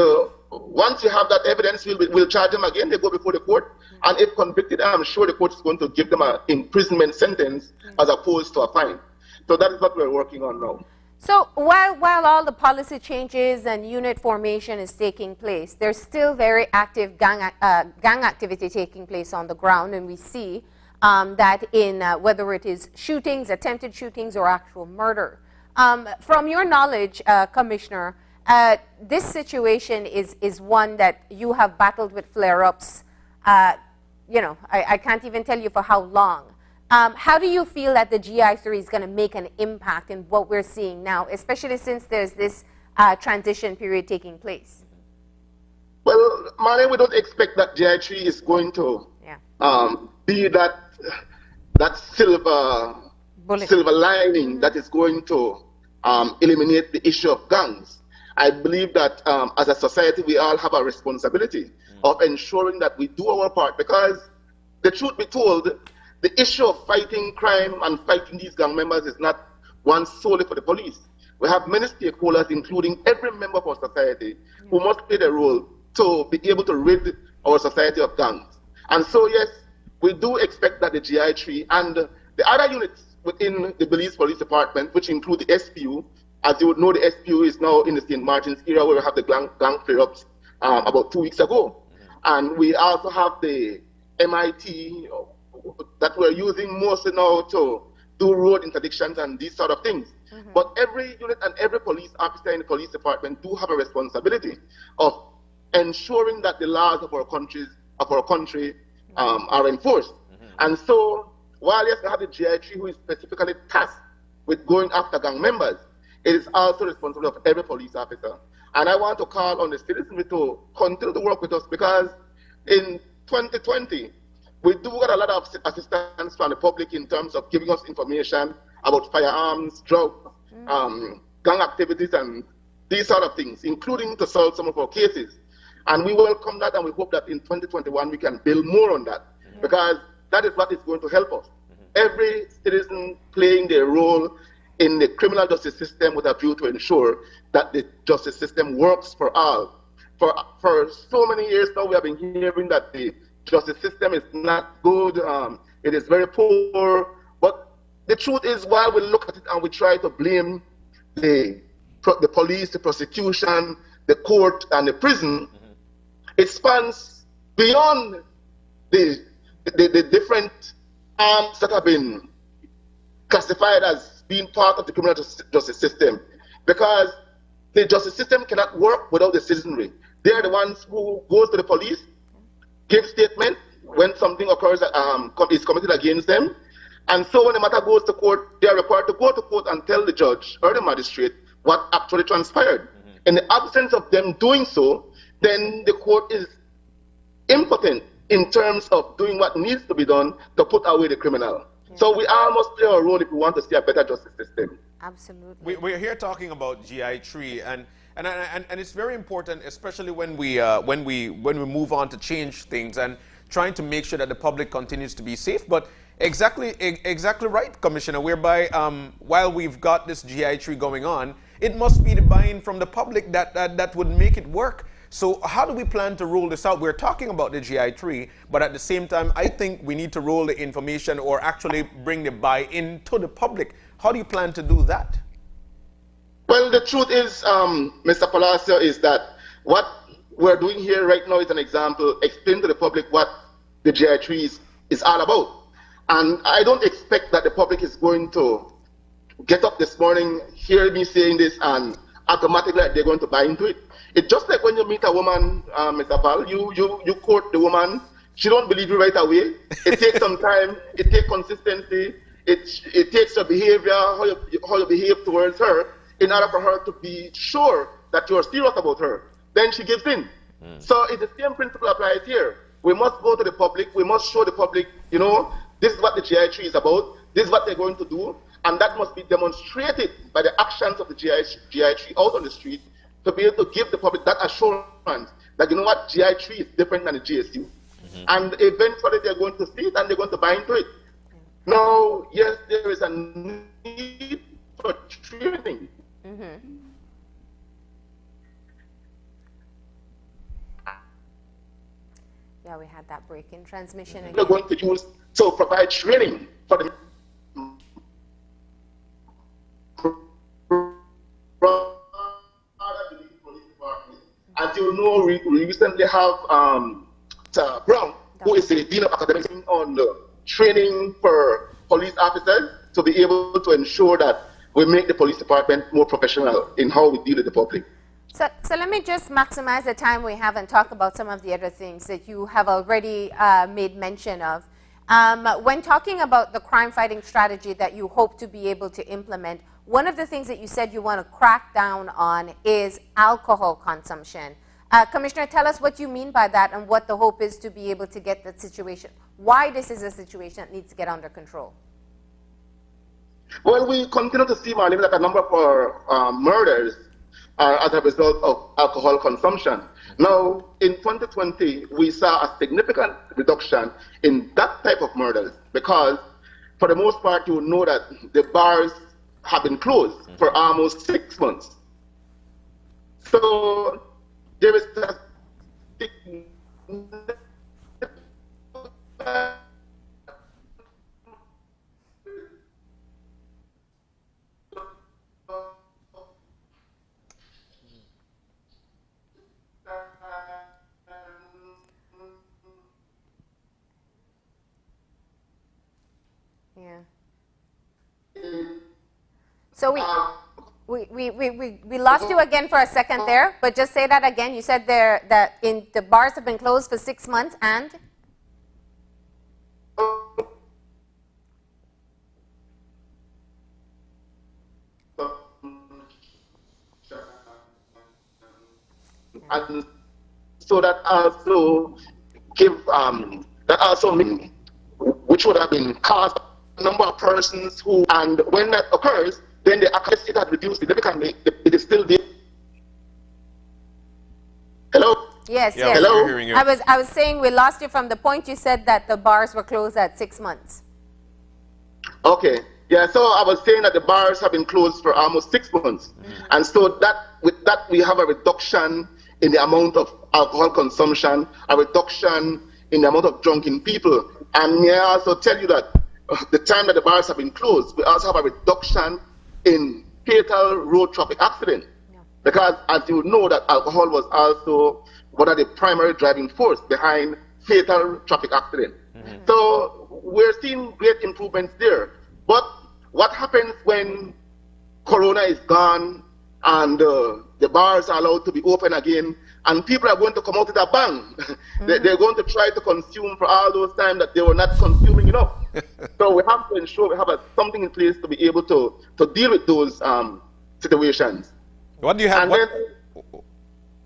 once you have that evidence, we'll charge them again. They go before the court. And if convicted, I'm sure the court is going to give them an imprisonment sentence as opposed to a fine. So that is what we're working on now. So while all the policy changes and unit formation is taking place, there's still very active gang activity taking place on the ground, and we see that in whether it is shootings, attempted shootings, or actual murder. From your knowledge, Commissioner, this situation is one that you have battled with flare-ups. I can't even tell you for how long. How do you feel that the GI3 is going to make an impact in what we're seeing now, especially since there's this transition period taking place? Well, Marlene, we don't expect that GI3 is going to be that silver lining that is going to eliminate the issue of gangs. I believe that as a society, we all have a responsibility of ensuring that we do our part, because the truth be told, the issue of fighting crime and fighting these gang members is not one solely for the police. We have many stakeholders, including every member of our society, who must play their role to be able to rid our society of gangs. And so, yes, we do expect that the GI3 and the other units within the Belize Police Department, which include the SPU, as you would know, the SPU is now in the St. Martin's area where we have the gang flare-ups about 2 weeks ago. And we also have the MIT that we're using mostly now to do road interdictions and these sort of things. But every unit and every police officer in the police department do have a responsibility of ensuring that the laws of our country are enforced. And so, while yes, we have the GI3 who is specifically tasked with going after gang members, it is also responsible of every police officer. And I want to call on the citizenry to continue to work with us, because in 2020, we do get a lot of assistance from the public in terms of giving us information about firearms, drugs, gang activities, and these sort of things, including to solve some of our cases. And we welcome that, and we hope that in 2021 we can build more on that, because that is what is going to help us. Every citizen playing their role in the criminal justice system with a view to ensure that the justice system works for all. For so many years now, we have been hearing that the justice system is not good, it is very poor. But the truth is, while we look at it and we try to blame the police, the prosecution, the court, and the prison, it spans beyond the different arms that have been classified as being part of the criminal justice system, because the justice system cannot work without the citizenry. They are the ones who goes to the police, give statement when something occurs is committed against them, and so when the matter goes to court, they are required to go to court and tell the judge or the magistrate what actually transpired. In the absence of them doing so, then the court is impotent in terms of doing what needs to be done to put away the criminal. So we all must play our role if we want to see a better justice system. Absolutely. We're here talking about GI3, and it's very important, especially when we move on to change things and trying to make sure that the public continues to be safe. But exactly right, Commissioner. Whereby while we've got this GI3 going on, it must be the buy-in from the public that would make it work. So how do we plan to roll this out? We're talking about the GI3, but at the same time, I think we need to roll the information or actually bring the buy-in to the public. How do you plan to do that? Well, the truth is, Mr. Palacio, is that what we're doing here right now is an example, explain to the public what the GI3 is all about. And I don't expect that the public is going to get up this morning, hear me saying this, and automatically they're going to buy into it. It's just like when you meet a woman, Mr. Pal, you court the woman, she don't believe you right away. It takes some time, it takes consistency, it takes your behavior, how you behave towards her, in order for her to be sure that you're serious about her. Then she gives in. So it's the same principle applies here. We must go to the public, we must show the public, you know, this is what the GI3 is about, this is what they're going to do, and that must be demonstrated by the actions of the GI3 out on the street, to be able to give the public that assurance that, you know what, GI3 is different than the GSU. And eventually they're going to see it and they're going to buy into it. Now, yes, there is a need for training. Yeah, we had that break in transmission again. We're going to use, so provide training for the as you know, we recently have Brown, who is the Dean of Academics, on the training for police officers to be able to ensure that we make the police department more professional in how we deal with the public. So let me just maximize the time we have and talk about some of the other things that you have already made mention of. When talking about the crime-fighting strategy that you hope to be able to implement, one of the things that you said you want to crack down on is alcohol consumption. Commissioner, tell us what you mean by that and what the hope is to be able to get that situation, why this is a situation that needs to get under control. Well, we continue to see, Marlene, that a number of murders are as a result of alcohol consumption. Now, in 2020, we saw a significant reduction in that type of murders because, for the most part, you know that the bars have been closed for almost 6 months. So there is a So we lost you again for a second there, but just say that again. You said there that the bars have been closed for 6 months and? And so that also means, which would have been caused a number of persons who, and when that occurs, then the accuracy had reduced significantly. It is still there. Hello? Yes, yeah, yes. Hello? Hearing you. I was saying we lost you from the point you said that the bars were closed at 6 months. Okay. Yeah, so I was saying that the bars have been closed for almost 6 months. And so with that we have a reduction in the amount of alcohol consumption, a reduction in the amount of drunken people. And may I also tell you that the time that the bars have been closed, we also have a reduction in fatal road traffic accidents. Yeah. Because as you know, that alcohol was also one of the primary driving force behind fatal traffic accidents. So we're seeing great improvements there. But what happens when Corona is gone and the bars are allowed to be open again, and people are going to come out with a bang. They're going to try to consume for all those times that they were not consuming enough. So we have to ensure we have something in place to be able to deal with those situations. What do you have?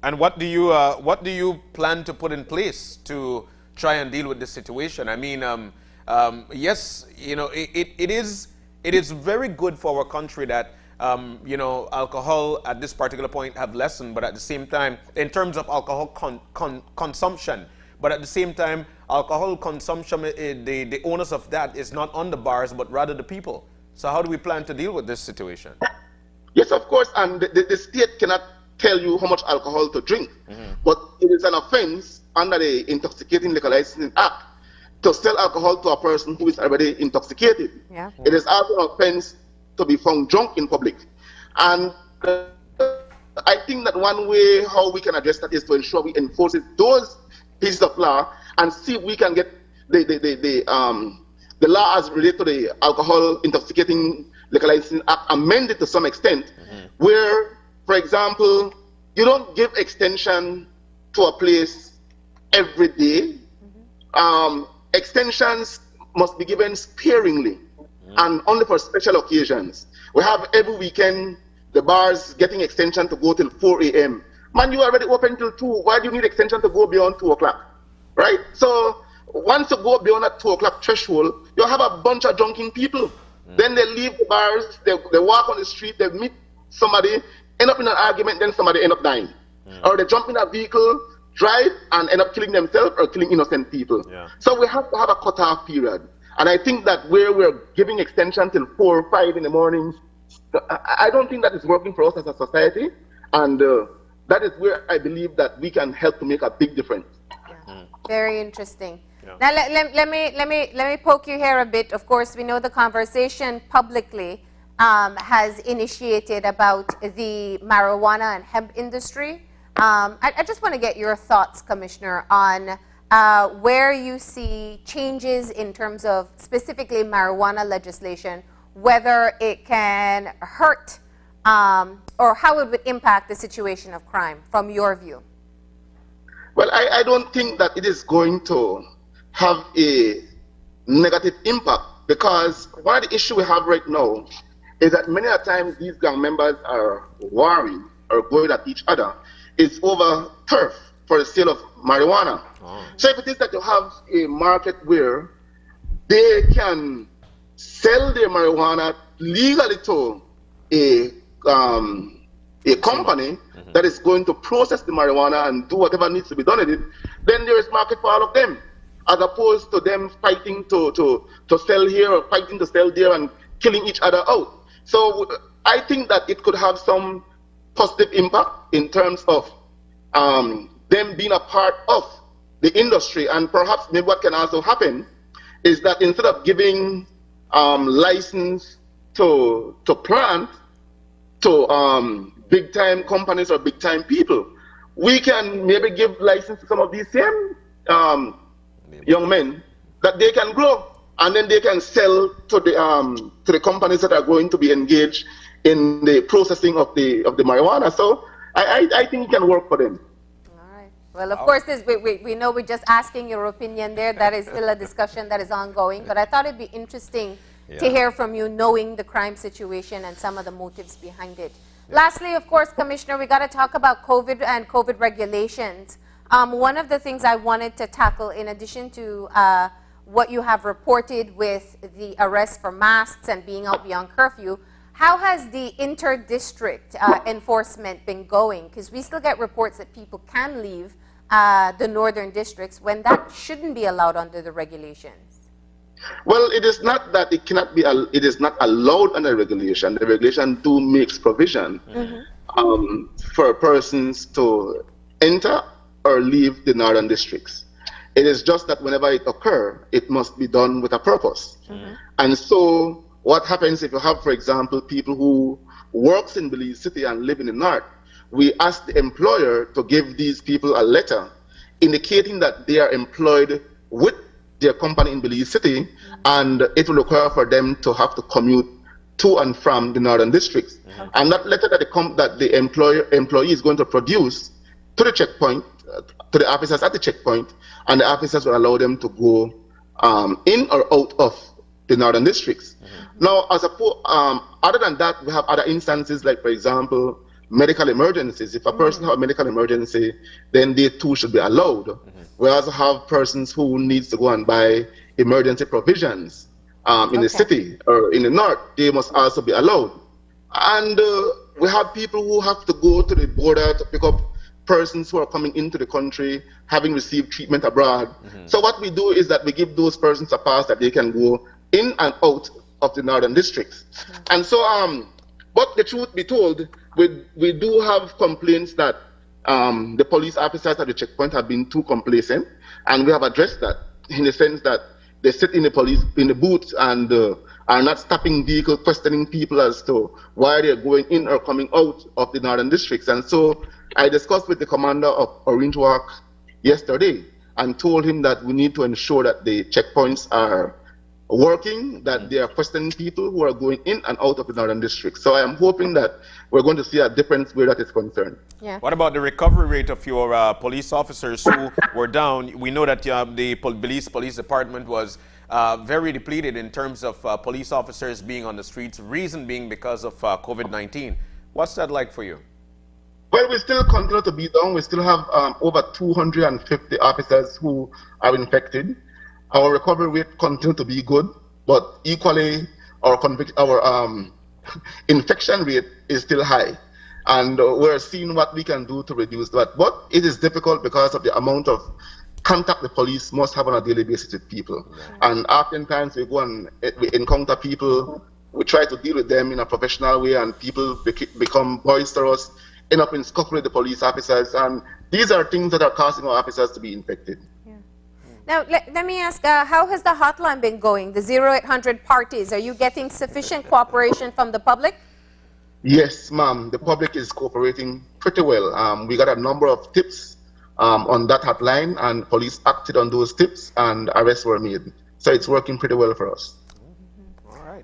And what do you plan to put in place to try and deal with this situation? I mean, yes, you know, it is very good for our country that you know, alcohol at this particular point have lessened, but at the same time, in terms of alcohol consumption, but at the same time, alcohol consumption, the onus of that is not on the bars, but rather the people. So how do we plan to deal with this situation? Yes, of course, and the state cannot tell you how much alcohol to drink, but it is an offense under the Intoxicating Liquor Licensing Act to sell alcohol to a person who is already intoxicated. Yeah. It is also an offense to be found drunk in public. And I think that one way how we can address that is to ensure we enforce those pieces of law and see if we can get the law as related to the Alcohol Intoxicating Liquor Licensing Act amended to some extent, where, for example, you don't give extension to a place every day. Extensions must be given sparingly and only for special occasions. We have every weekend the bars getting extension to go till 4 a.m. Man, you already open till 2. Why do you need extension to go beyond 2 o'clock? Right? So once you go beyond that 2 o'clock threshold, you have a bunch of drunken people. Then they leave the bars, they walk on the street, they meet somebody, end up in an argument, then somebody end up dying. Or they jump in a vehicle, drive, and end up killing themselves or killing innocent people. So we have to have a cutoff period. And I think that where we're giving extension till 4 or 5 in the mornings, I don't think that is working for us as a society. And that is where I believe that we can help to make a big difference. Very interesting. Now let me poke you here a bit. Of course, we know the conversation publicly has initiated about the marijuana and hemp industry. I just want to get your thoughts, Commissioner, on where you see changes in terms of specifically marijuana legislation, whether it can hurt or how it would impact the situation of crime from your view. Well, I don't think that it is going to have a negative impact, because one of the issues we have right now is that many a times these gang members are warring or going at each other is over turf for the sale of marijuana. So if it is that you have a market where they can sell their marijuana legally to a company that is going to process the marijuana and do whatever needs to be done with it, then there is market for all of them, as opposed to them fighting to sell here or fighting to sell there and killing each other out. So I think that it could have some positive impact in terms of them being a part of the industry. And perhaps maybe what can also happen is that instead of giving license to plant to big time companies or big time people, we can maybe give license to some of these same young men that they can grow, and then they can sell to the companies that are going to be engaged in the processing of the marijuana. So I think it can work for them. All right. Well, of course, we know we're just asking your opinion there. That is still a discussion that is ongoing. But I thought it'd be interesting to hear from you, knowing the crime situation and some of the motives behind it. Lastly, of course, Commissioner, we got to talk about COVID and COVID regulations. One of the things I wanted to tackle, in addition to what you have reported with the arrest for masks and being out beyond curfew, how has the inter-district enforcement been going? Because we still get reports that people can leave the northern districts when that shouldn't be allowed under the regulations. Well, it is not that it cannot be. It is not allowed under regulation. The regulation do makes provision for persons to enter or leave the northern districts. It is just that whenever it occurs, it must be done with a purpose. And so what happens if you have, for example, people who works in Belize City and live in the north? We ask the employer to give these people a letter indicating that they are employed with their company in Belize City, and it will require for them to have to commute to and from the northern districts. And that letter that the employee is going to produce to the checkpoint, to the officers at the checkpoint, and the officers will allow them to go in or out of the northern districts. Now, other than that, we have other instances, like, for example, medical emergencies. If a person has a medical emergency, then they too should be allowed. We also have persons who needs to go and buy emergency provisions in the city or in the north. They must also be allowed. And we have people who have to go to the border to pick up persons who are coming into the country having received treatment abroad. So what we do is that we give those persons a pass that they can go in and out of the northern districts. And so, but the truth be told, we do have complaints that the police officers at the checkpoint have been too complacent, and we have addressed that in the sense that they sit in the booth and are not stopping vehicles, questioning people as to why they're going in or coming out of the northern districts. And so I discussed with the commander of Orange Walk yesterday and told him that we need to ensure that the checkpoints are working, that they are questioning people who are going in and out of the northern district. So I am hoping that we're going to see a difference where that is concerned. What about the recovery rate of your police officers who were down? We know that the police department was very depleted in terms of police officers being on the streets, reason being because of COVID-19. What's that like for you? Well, we still continue to be down. We still have over 250 officers who are infected. Our recovery rate continues to be good, but equally our infection rate is still high. And we're seeing what we can do to reduce that. But it is difficult because of the amount of contact the police must have on a daily basis with people. And oftentimes we go and we encounter people, we try to deal with them in a professional way, and people become boisterous, end up in scuffle with the police officers. And these are things that are causing our officers to be infected. Now, let me ask, how has the hotline been going, the 0800 parties? Are you getting sufficient cooperation from the public? Yes, ma'am. The public is cooperating pretty well. We got a number of tips on that hotline, and police acted on those tips, and arrests were made. So it's working pretty well for us.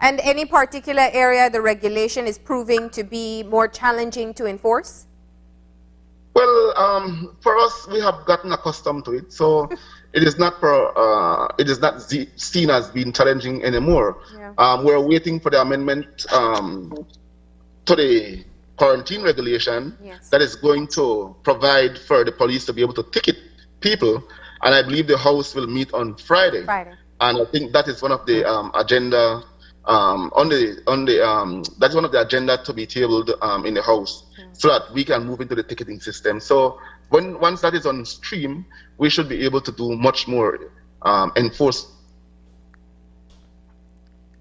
And any particular area the regulation is proving to be more challenging to enforce? Well, for us, we have gotten accustomed to it, so it is not seen as being challenging anymore. We're waiting for the amendment to the quarantine regulation that is going to provide for the police to be able to ticket people, and I believe the House will meet on Friday. And I think that is one of the agenda that's one of the agenda to be tabled in the House, so that we can move into the ticketing system. So once that is on stream, we should be able to do much more enforce.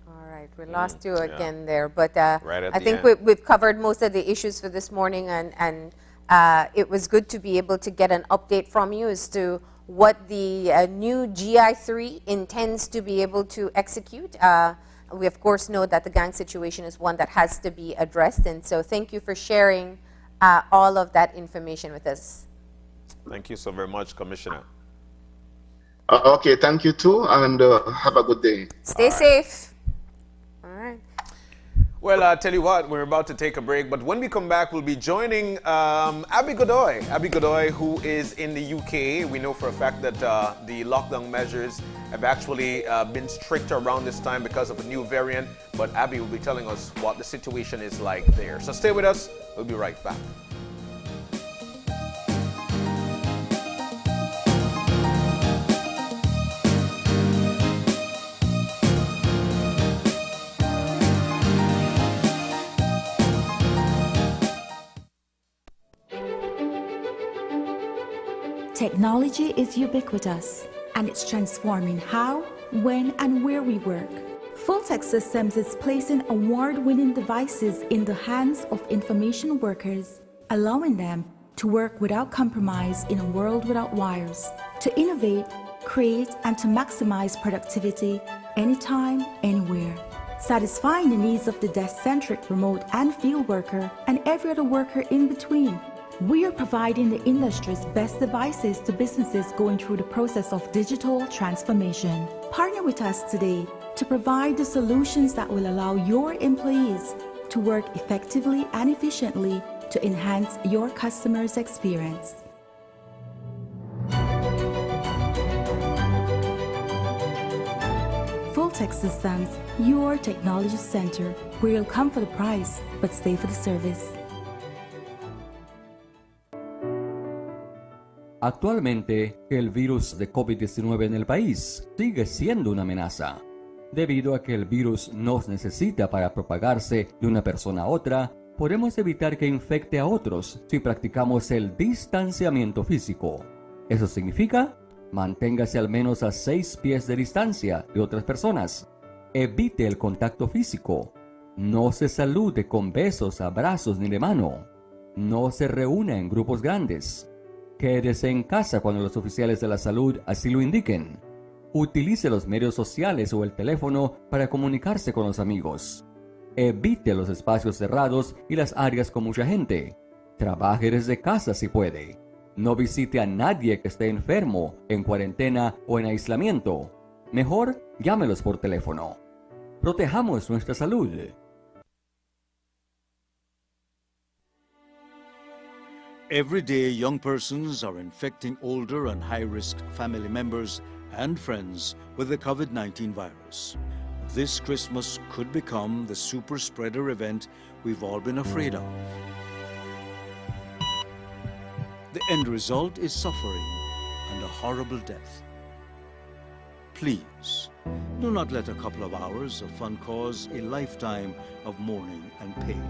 All right, we lost you again there, but I think we've covered most of the issues for this morning, and it was good to be able to get an update from you as to what the new GI3 intends to be able to execute. We, of course, know that the gang situation is one that has to be addressed, and so thank you for sharing all of that information with us. Thank you so very much, Commissioner. Okay, thank you too, and have a good day. Stay safe. All right. Well, I'll tell you what, we're about to take a break, but when we come back, we'll be joining Abby Godoy. Abby Godoy, who is in the UK. We know for a fact that the lockdown measures have actually been stricter around this time because of a new variant, but Abby will be telling us what the situation is like there. So stay with us. We'll be right back. Technology is ubiquitous, and it's transforming how, when, and where we work. Fulltech Systems is placing award-winning devices in the hands of information workers, allowing them to work without compromise in a world without wires, to innovate, create, and to maximize productivity anytime, anywhere. Satisfying the needs of the desk-centric remote and field worker and every other worker in between. We are providing the industry's best devices to businesses going through the process of digital transformation. Partner with us today to provide the solutions that will allow your employees to work effectively and efficiently to enhance your customers' experience. Full-Tech Systems, your technology center, where you'll come for the price, but stay for the service. Actualmente, el virus de COVID-19 en el país sigue siendo una amenaza. Debido a que el virus nos necesita para propagarse de una persona a otra, podemos evitar que infecte a otros si practicamos el distanciamiento físico. Eso significa, manténgase al menos a 6 pies de distancia de otras personas. Evite el contacto físico. No se salude con besos, abrazos ni de mano. No se reúna en grupos grandes. Quédese en casa cuando los oficiales de la salud así lo indiquen. Utilice los medios sociales o el teléfono para comunicarse con los amigos. Evite los espacios cerrados y las áreas con mucha gente. Trabaje desde casa si puede. No visite a nadie que esté enfermo, en cuarentena o en aislamiento. Mejor, llámelos por teléfono. Protejamos nuestra salud. Every day, young persons are infecting older and high-risk family members and friends with the COVID-19 virus. This Christmas could become the super spreader event we've all been afraid of. The end result is suffering and a horrible death. Please, do not let a couple of hours of fun cause a lifetime of mourning and pain.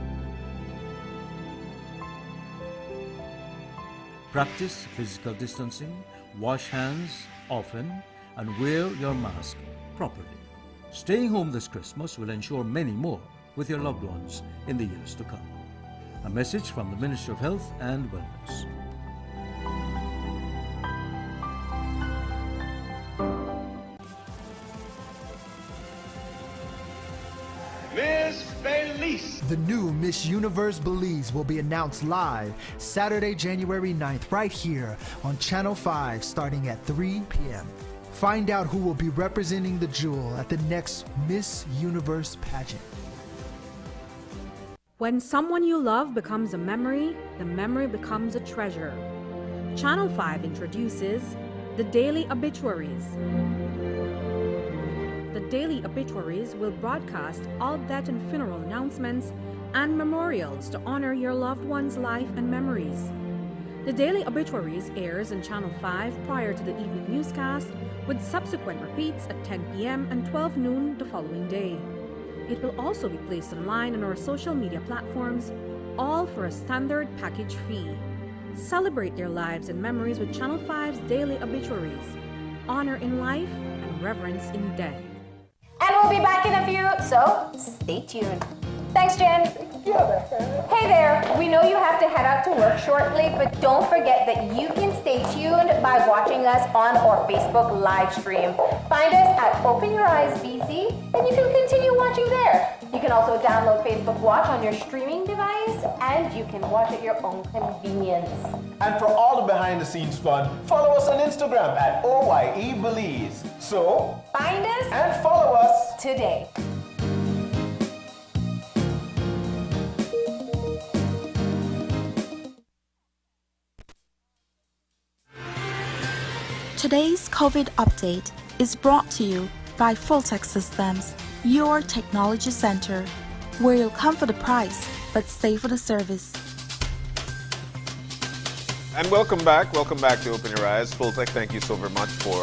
Practice physical distancing, wash hands often, and wear your mask properly. Staying home this Christmas will ensure many more with your loved ones in the years to come. A message from the Ministry of Health and Wellness. Miss Feliz. The new Miss Universe Belize will be announced live Saturday, January 9th, right here on Channel 5 starting at 3 p.m. Find out who will be representing the jewel at the next Miss Universe pageant. When someone you love becomes a memory, the memory becomes a treasure. Channel 5 introduces the Daily Obituaries. The Daily Obituaries will broadcast all death and funeral announcements and memorials to honor your loved one's life and memories. The Daily Obituaries airs on Channel 5 prior to the evening newscast, with subsequent repeats at 10 p.m. and 12 noon the following day. It will also be placed online on our social media platforms, all for a standard package fee. Celebrate their lives and memories with Channel 5's Daily Obituaries. Honor in life and reverence in death. And we'll be back in a few, so stay tuned. Thanks, Jen. Hey there, we know you have to head out to work shortly, but don't forget that you can stay tuned by watching us on our Facebook live stream. Find us at Open Your Eyes BC, and you can continue watching there. You can also download Facebook Watch on your streaming device, and you can watch at your own convenience. And for all the behind-the-scenes fun, follow us on Instagram at OYE Belize. So, find us and follow us today. Today's COVID update is brought to you by Full-Tech Systems, your technology center, where you'll come for the price, but stay for the service. And welcome back to Open Your Eyes. Full-Tech, thank you so very much for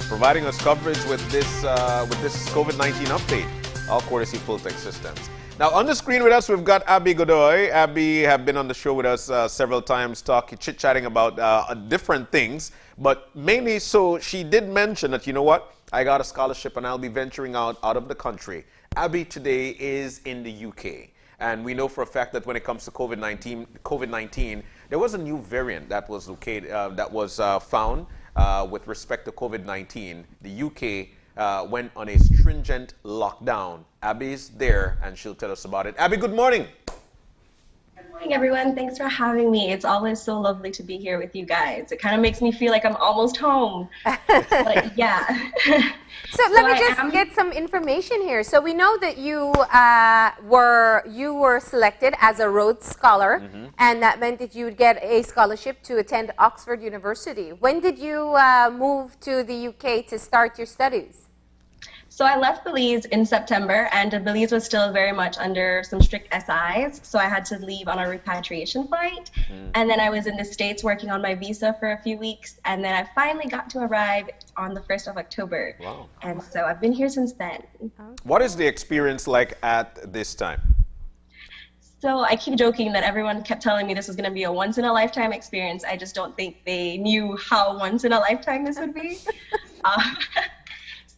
providing us coverage with this COVID-19 update, all courtesy Full-Tech Systems. Now on the screen with us, we've got Abby Godoy. Abby have been on the show with us several times, chit-chatting about different things, but mainly so she did mention that, you know what, I got a scholarship and I'll be venturing out of the country. Abby today is in the UK. And we know for a fact that when it comes to COVID-19, there was a new variant that was found with respect to COVID-19. The UK went on a stringent lockdown. Abby's there and she'll tell us about it. Abby, good morning. Good morning, everyone. Thanks for having me. It's always so lovely to be here with you guys. It kind of makes me feel like I'm almost home. But yeah. So let me just get some information here. So we know that you were selected as a Rhodes Scholar, and that meant that you would get a scholarship to attend Oxford University. When did you move to the UK to start your studies? So I left Belize in September, and Belize was still very much under some strict SIs, so I had to leave on a repatriation flight. And then I was in the States working on my visa for a few weeks, and then I finally got to arrive on the 1st of October. Wow. And so I've been here since then. What is the experience like at this time? So I keep joking that everyone kept telling me this was going to be a once-in-a-lifetime experience. I just don't think they knew how once-in-a-lifetime this would be.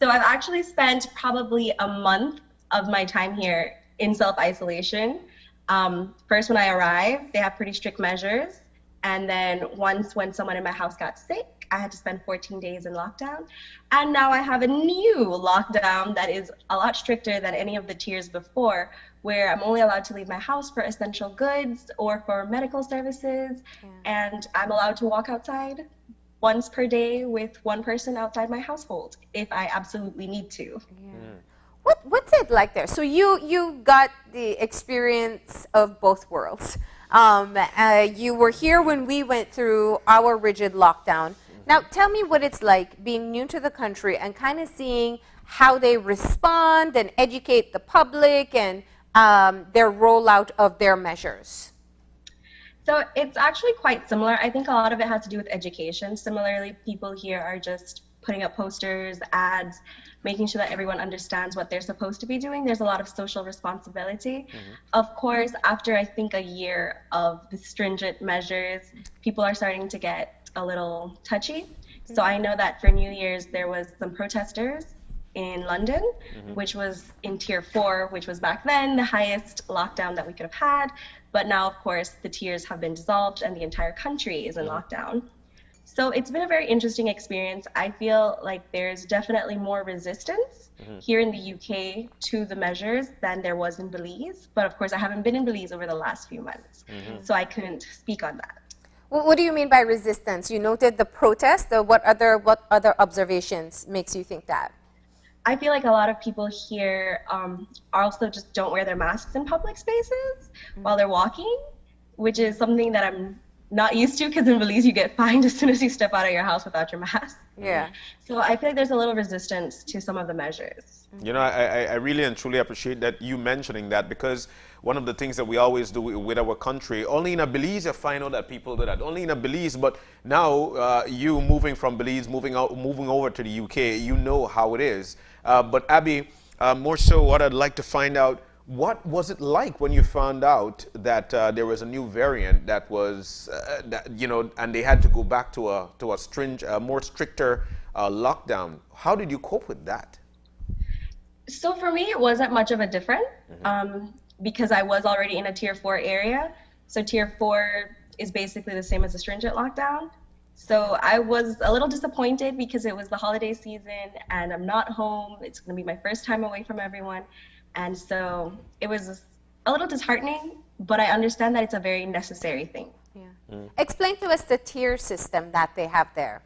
So I've actually spent probably a month of my time here in self-isolation. First, when I arrived, they have pretty strict measures. And then once when someone in my house got sick, I had to spend 14 days in lockdown. And now I have a new lockdown that is a lot stricter than any of the tiers before, where I'm only allowed to leave my house for essential goods or for medical services. And I'm allowed to walk outside once per day with one person outside my household if I absolutely need to. What's it like there? So you got the experience of both worlds. You were here when we went through our rigid lockdown. Now tell me what it's like being new to the country and kind of seeing how they respond and educate the public and their rollout of their measures. So it's actually quite similar. I think a lot of it has to do with education. Similarly, people here are just putting up posters, ads, making sure that everyone understands what they're supposed to be doing. There's a lot of social responsibility. Of course, after I think a year of the stringent measures, people are starting to get a little touchy. So I know that for New Year's, there was some protesters in London, which was in tier 4, which was back then the highest lockdown that we could have had. But now, of course, the tiers have been dissolved and the entire country is in lockdown. So it's been a very interesting experience. I feel like there's definitely more resistance here in the UK to the measures than there was in Belize. But of course, I haven't been in Belize over the last few months, so I couldn't speak on that. Well, what do you mean by resistance? You noted the protest. What other observations makes you think that? I feel like a lot of people here also just don't wear their masks in public spaces while they're walking, which is something that I'm not used to, because in Belize you get fined as soon as you step out of your house without your mask. Yeah. So I feel like there's a little resistance to some of the measures. You know, I really and truly appreciate that you mentioning that, because one of the things that we always do with our country, only in a Belize you find out that people do that, only in a Belize, but now you moving from Belize, moving over to the UK, you know how it is. But Abby, more so what I'd like to find out, what was it like when you found out that there was a new variant that was, and they had to go back to a more stricter lockdown? How did you cope with that? So for me, it wasn't much of a difference because I was already in a tier 4 area. So tier 4 is basically the same as a stringent lockdown. So I was a little disappointed because it was the holiday season and I'm not home. It's going to be my first time away from everyone. And so it was a little disheartening, but I understand that it's a very necessary thing. Explain to us the tier system that they have there.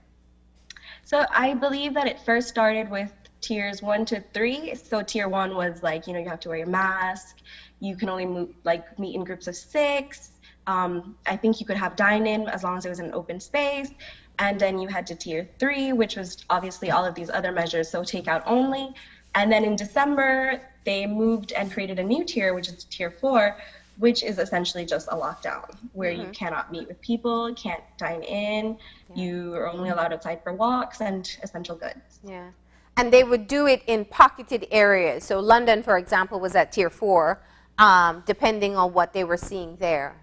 So I believe that it first started with tiers 1 to 3. So tier 1 was like, you have to wear your mask. You can only meet in groups of 6. I think you could have dine-in as long as it was in an open space. And then you had to tier 3, which was obviously all of these other measures, so takeout only. And then in December, they moved and created a new tier, which is tier 4, which is essentially just a lockdown, where you cannot meet with people, can't dine in, you are only allowed outside for walks and essential goods. Yeah. And they would do it in pocketed areas. So London, for example, was at tier 4, depending on what they were seeing there.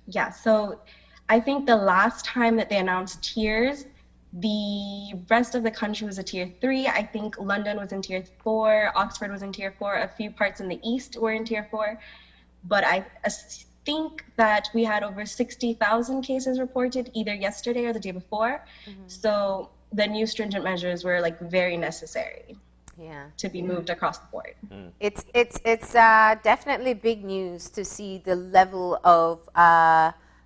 Yeah, so I think the last time that they announced tiers, the rest of the country was a tier 3. I think London was in tier 4, Oxford was in tier 4, a few parts in the east were in tier 4. But I think that we had over 60,000 cases reported either yesterday or the day before. So the new stringent measures were very necessary. to be moved across the board. It's definitely big news to see the level of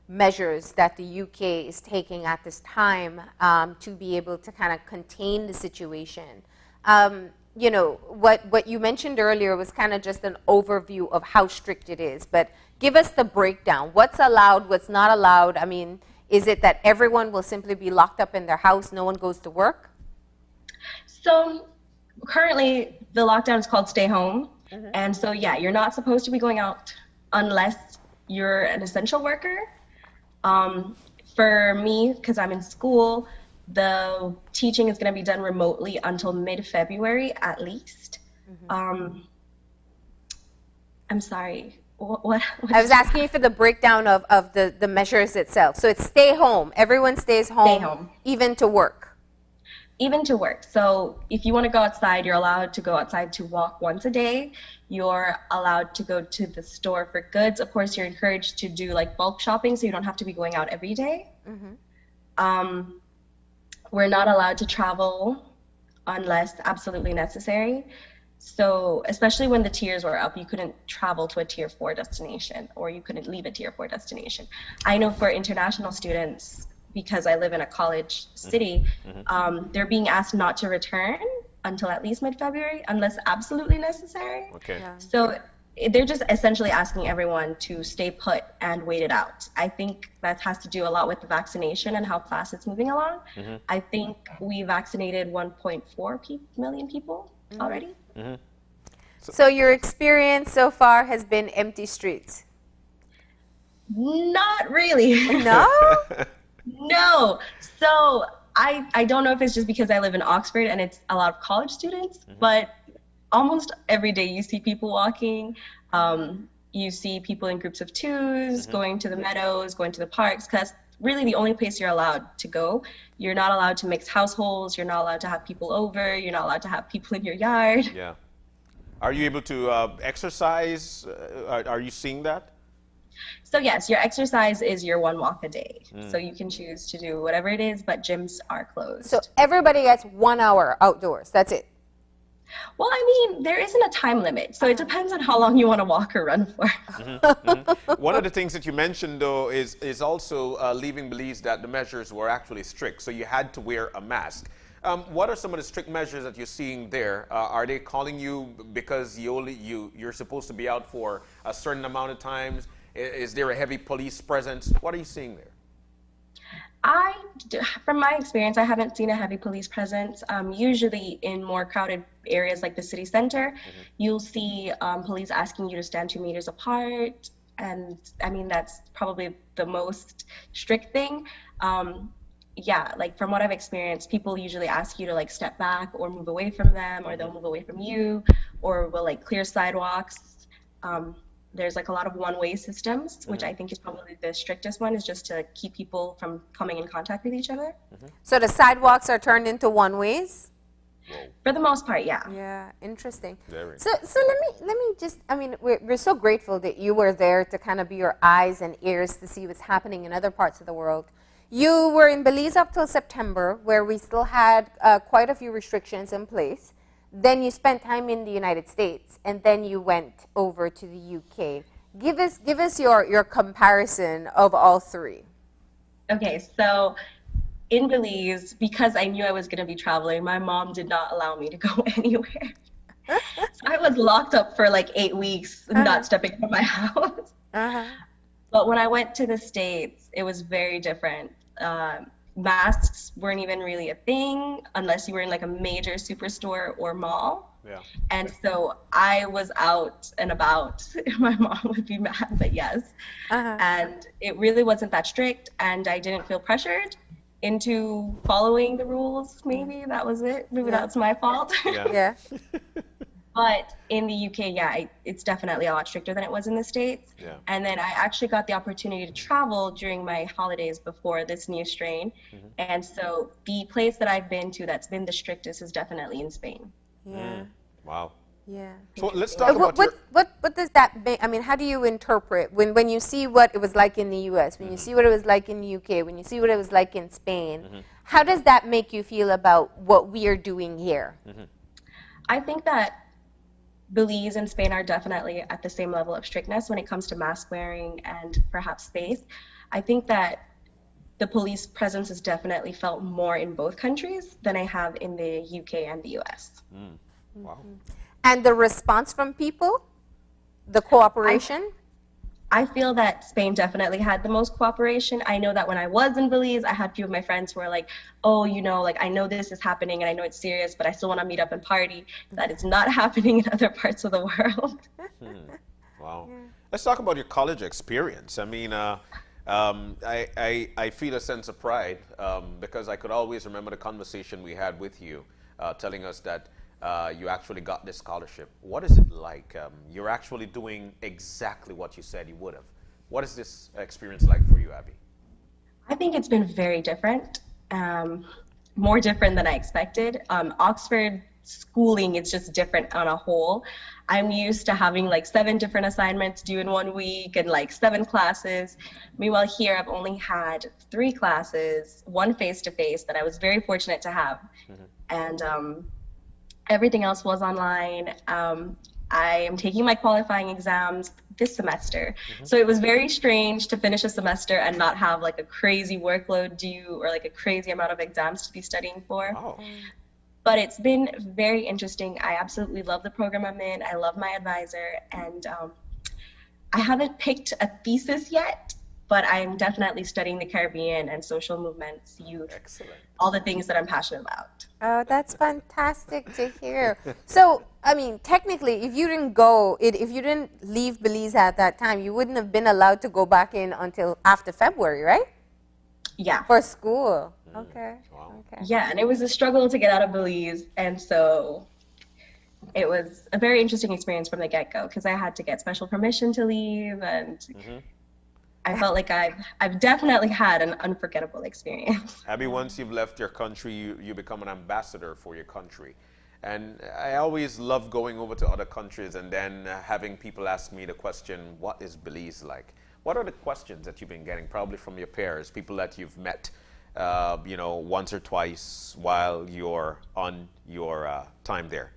measures that the UK is taking at this time to be able to kind of contain the situation. You know, what you mentioned earlier was kind of just an overview of how strict it is, but give us the breakdown. What's allowed, what's not allowed? I mean, is it that everyone will simply be locked up in their house, no one goes to work? So currently the lockdown is called stay home. And so, yeah, you're not supposed to be going out unless you're an essential worker. For me, because I'm in school, the teaching is going to be done remotely until mid-February at least. I'm sorry. What I was asking you for the breakdown of the measures itself. So it's stay home. Everyone stays home, Stay home. even to work. Even to work. So if you want to go outside, you're allowed to go outside to walk once a day. You're allowed to go to the store for goods. Of course, you're encouraged to do like bulk shopping, so you don't have to be going out every day. We're not allowed to travel unless absolutely necessary. So especially when the tiers were up, you couldn't travel to a tier 4 destination, or you couldn't leave a tier 4 destination. I know for international students, because I live in a college city, they're being asked not to return until at least mid-February, unless absolutely necessary. Okay. So they're just essentially asking everyone to stay put and wait it out. I think that has to do a lot with the vaccination and how fast it's moving along. I think we vaccinated 1.4 million people already. So your experience so far has been empty streets? Not really. No? No. So I don't know if it's just because I live in Oxford and it's a lot of college students, but almost every day you see people walking. You see people in groups of twos, going to the meadows, going to the parks, because really the only place you're allowed to go. You're not allowed to mix households. You're not allowed to have people over. You're not allowed to have people in your yard. Yeah. Are you able to exercise? Are you seeing that? So yes, your exercise is your 1 walk a day. So you can choose to do whatever it is, but gyms are closed. So everybody gets 1 hour outdoors. That's it. Well, I mean, there isn't a time limit, so it depends on how long you want to walk or run for. One of the things that you mentioned, though, is also leaving Belize that the measures were actually strict, so you had to wear a mask. What are some of the strict measures that you're seeing there? Are they calling you because you're supposed to be out for a certain amount of times? Is there a heavy police presence? What are you seeing there? From my experience, I haven't seen a heavy police presence. Usually in more crowded areas like the city center, you'll see police asking you to stand 2 meters apart. And I mean, that's probably the most strict thing. Yeah, like from what I've experienced, people usually ask you to like step back or move away from them, or they'll move away from you, or will like clear sidewalks. There's like a lot of one-way systems, which I think is probably the strictest one, is just to keep people from coming in contact with each other. So the sidewalks are turned into one-ways? For the most part, yeah. Yeah, interesting. Very. So let me just, I mean, we're so grateful that you were there to kind of be your eyes and ears to see what's happening in other parts of the world. You were in Belize up till September, where we still had quite a few restrictions in place. Then you spent time in the United States, and then you went over to the UK. Give us your comparison of all three. Okay, so in Belize, because I knew I was going to be traveling, my mom did not allow me to go anywhere. So I was locked up for like 8 weeks, not stepping from my house. But when I went to the States, it was very different. Masks weren't even really a thing unless you were in like a major superstore or mall. Yeah. And so I was out and about. My mom would be mad, but yes. And it really wasn't that strict, and I didn't feel pressured into following the rules. Maybe that was it. Maybe that's my fault. Yeah. But in the UK, yeah, it's definitely a lot stricter than it was in the States. Yeah. And then I actually got the opportunity to travel during my holidays before this new strain. And so the place that I've been to that's been the strictest is definitely in Spain. Yeah. Wow. Yeah. So let's talk about what does that mean? I mean, how do you interpret when you see what it was like in the US, when you see what it was like in the UK, when you see what it was like in Spain, how does that make you feel about what we are doing here? I think that Belize and Spain are definitely at the same level of strictness when it comes to mask wearing and perhaps space. I think that the police presence is definitely felt more in both countries than I have in the UK and the US. Wow. And the response from people, the cooperation? I feel that Spain definitely had the most cooperation. I know that when I was in Belize, I had a few of my friends who were like, oh, you know, like I know this is happening and I know it's serious, but I still want to meet up and party. That is not happening in other parts of the world. Wow. Let's talk about your college experience. I mean, I feel a sense of pride because I could always remember the conversation we had with you telling us that you actually got this scholarship. What is it like? You're actually doing exactly what you said you would have. What is this experience like for you, Abby? I think it's been very different, more different than I expected. Oxford schooling is just different on a whole. I'm used to having like 7 different assignments due in 1 week and like 7 classes. Meanwhile, here I've only had 3 classes, 1 face-to-face that I was very fortunate to have. And everything else was online. I am taking my qualifying exams this semester. So it was very strange to finish a semester and not have like a crazy workload due or like a crazy amount of exams to be studying for. But it's been very interesting. I absolutely love the program I'm in. I love my advisor. And I haven't picked a thesis yet, but I'm definitely studying the Caribbean and social movements, youth, all the things that I'm passionate about. Oh, that's fantastic to hear. So, I mean, technically, if you didn't go, if you didn't leave Belize at that time, you wouldn't have been allowed to go back in until after February, right? Yeah. For school. Okay. Okay. Yeah, and it was a struggle to get out of Belize, and so it was a very interesting experience from the get-go because I had to get special permission to leave, and I felt like I've definitely had an unforgettable experience. Abby, once you've left your country, you become an ambassador for your country. And I always love going over to other countries and then having people ask me the question, what is Belize like? What are the questions that you've been getting, probably from your peers, people that you've met, you know, once or twice while you're on your time there?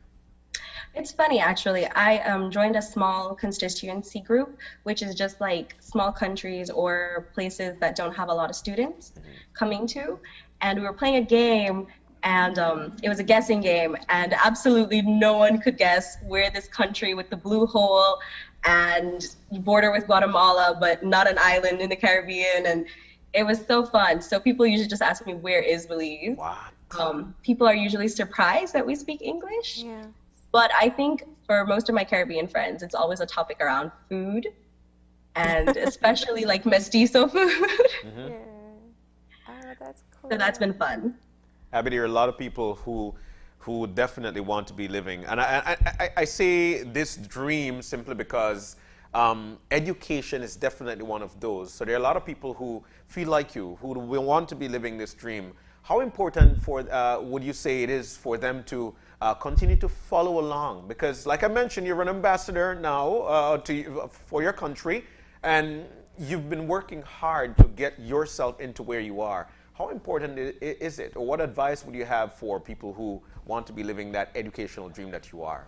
It's funny, actually. I joined a small constituency group, which is just like small countries or places that don't have a lot of students coming to. And we were playing a game, and it was a guessing game, and absolutely no one could guess where this country with the blue hole and border with Guatemala, but not an island in the Caribbean. And it was so fun. So people usually just ask me, where is Belize? People are usually surprised that we speak English. Yeah. But I think for most of my Caribbean friends, it's always a topic around food, and especially like mestizo food. Yeah. Oh, that's cool. So that's been fun. Abby, there are a lot of people who definitely want to be living. And I say this dream simply because education is definitely one of those. So there are a lot of people who feel like you, who will want to be living this dream. How important would you say it is for them to continue to follow along? Because like I mentioned, you're an ambassador now for your country, and you've been working hard to get yourself into where you are. How important is it, or what advice would you have for people who want to be living that educational dream that you are?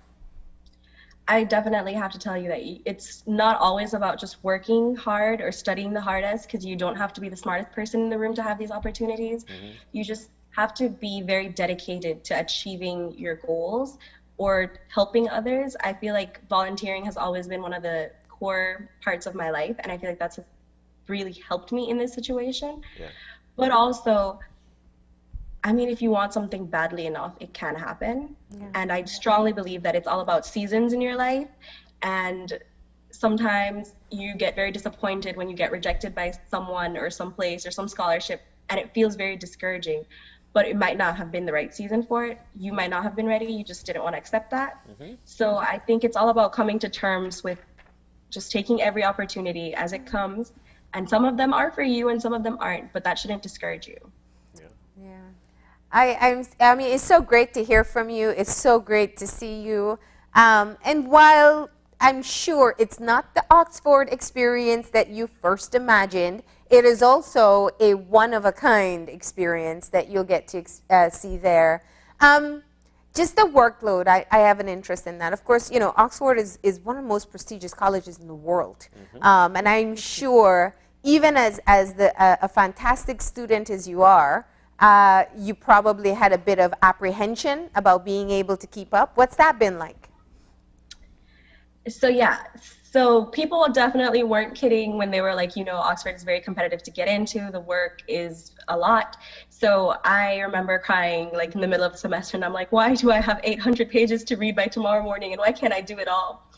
I definitely have to tell you that it's not always about just working hard or studying the hardest, because you don't have to be the smartest person in the room to have these opportunities. You just have to be very dedicated to achieving your goals or helping others. I feel like volunteering has always been one of the core parts of my life, and I feel like that's really helped me in this situation. But also, I mean, if you want something badly enough, it can happen. And I strongly believe that it's all about seasons in your life. And sometimes you get very disappointed when you get rejected by someone or some place or some scholarship, and it feels very discouraging. But it might not have been the right season for it. You might not have been ready. You just didn't want to accept that. So I think it's all about coming to terms with just taking every opportunity as it comes. And some of them are for you and some of them aren't, but that shouldn't discourage you. I mean, it's so great to hear from you. It's so great to see you. And while I'm sure it's not the Oxford experience that you first imagined, it is also a one-of-a-kind experience that you'll get to see there. Just the workload, I have an interest in that. Of course, you know, Oxford is one of the most prestigious colleges in the world. And I'm sure, even as a fantastic student as you are, you probably had a bit of apprehension about being able to keep up. What's that been like? So yeah, so people definitely weren't kidding when they were like, you know, Oxford is very competitive to get into. The work is a lot. So I remember crying like in the middle of the semester, and I'm like, why do I have 800 pages to read by tomorrow morning, and why can't I do it all?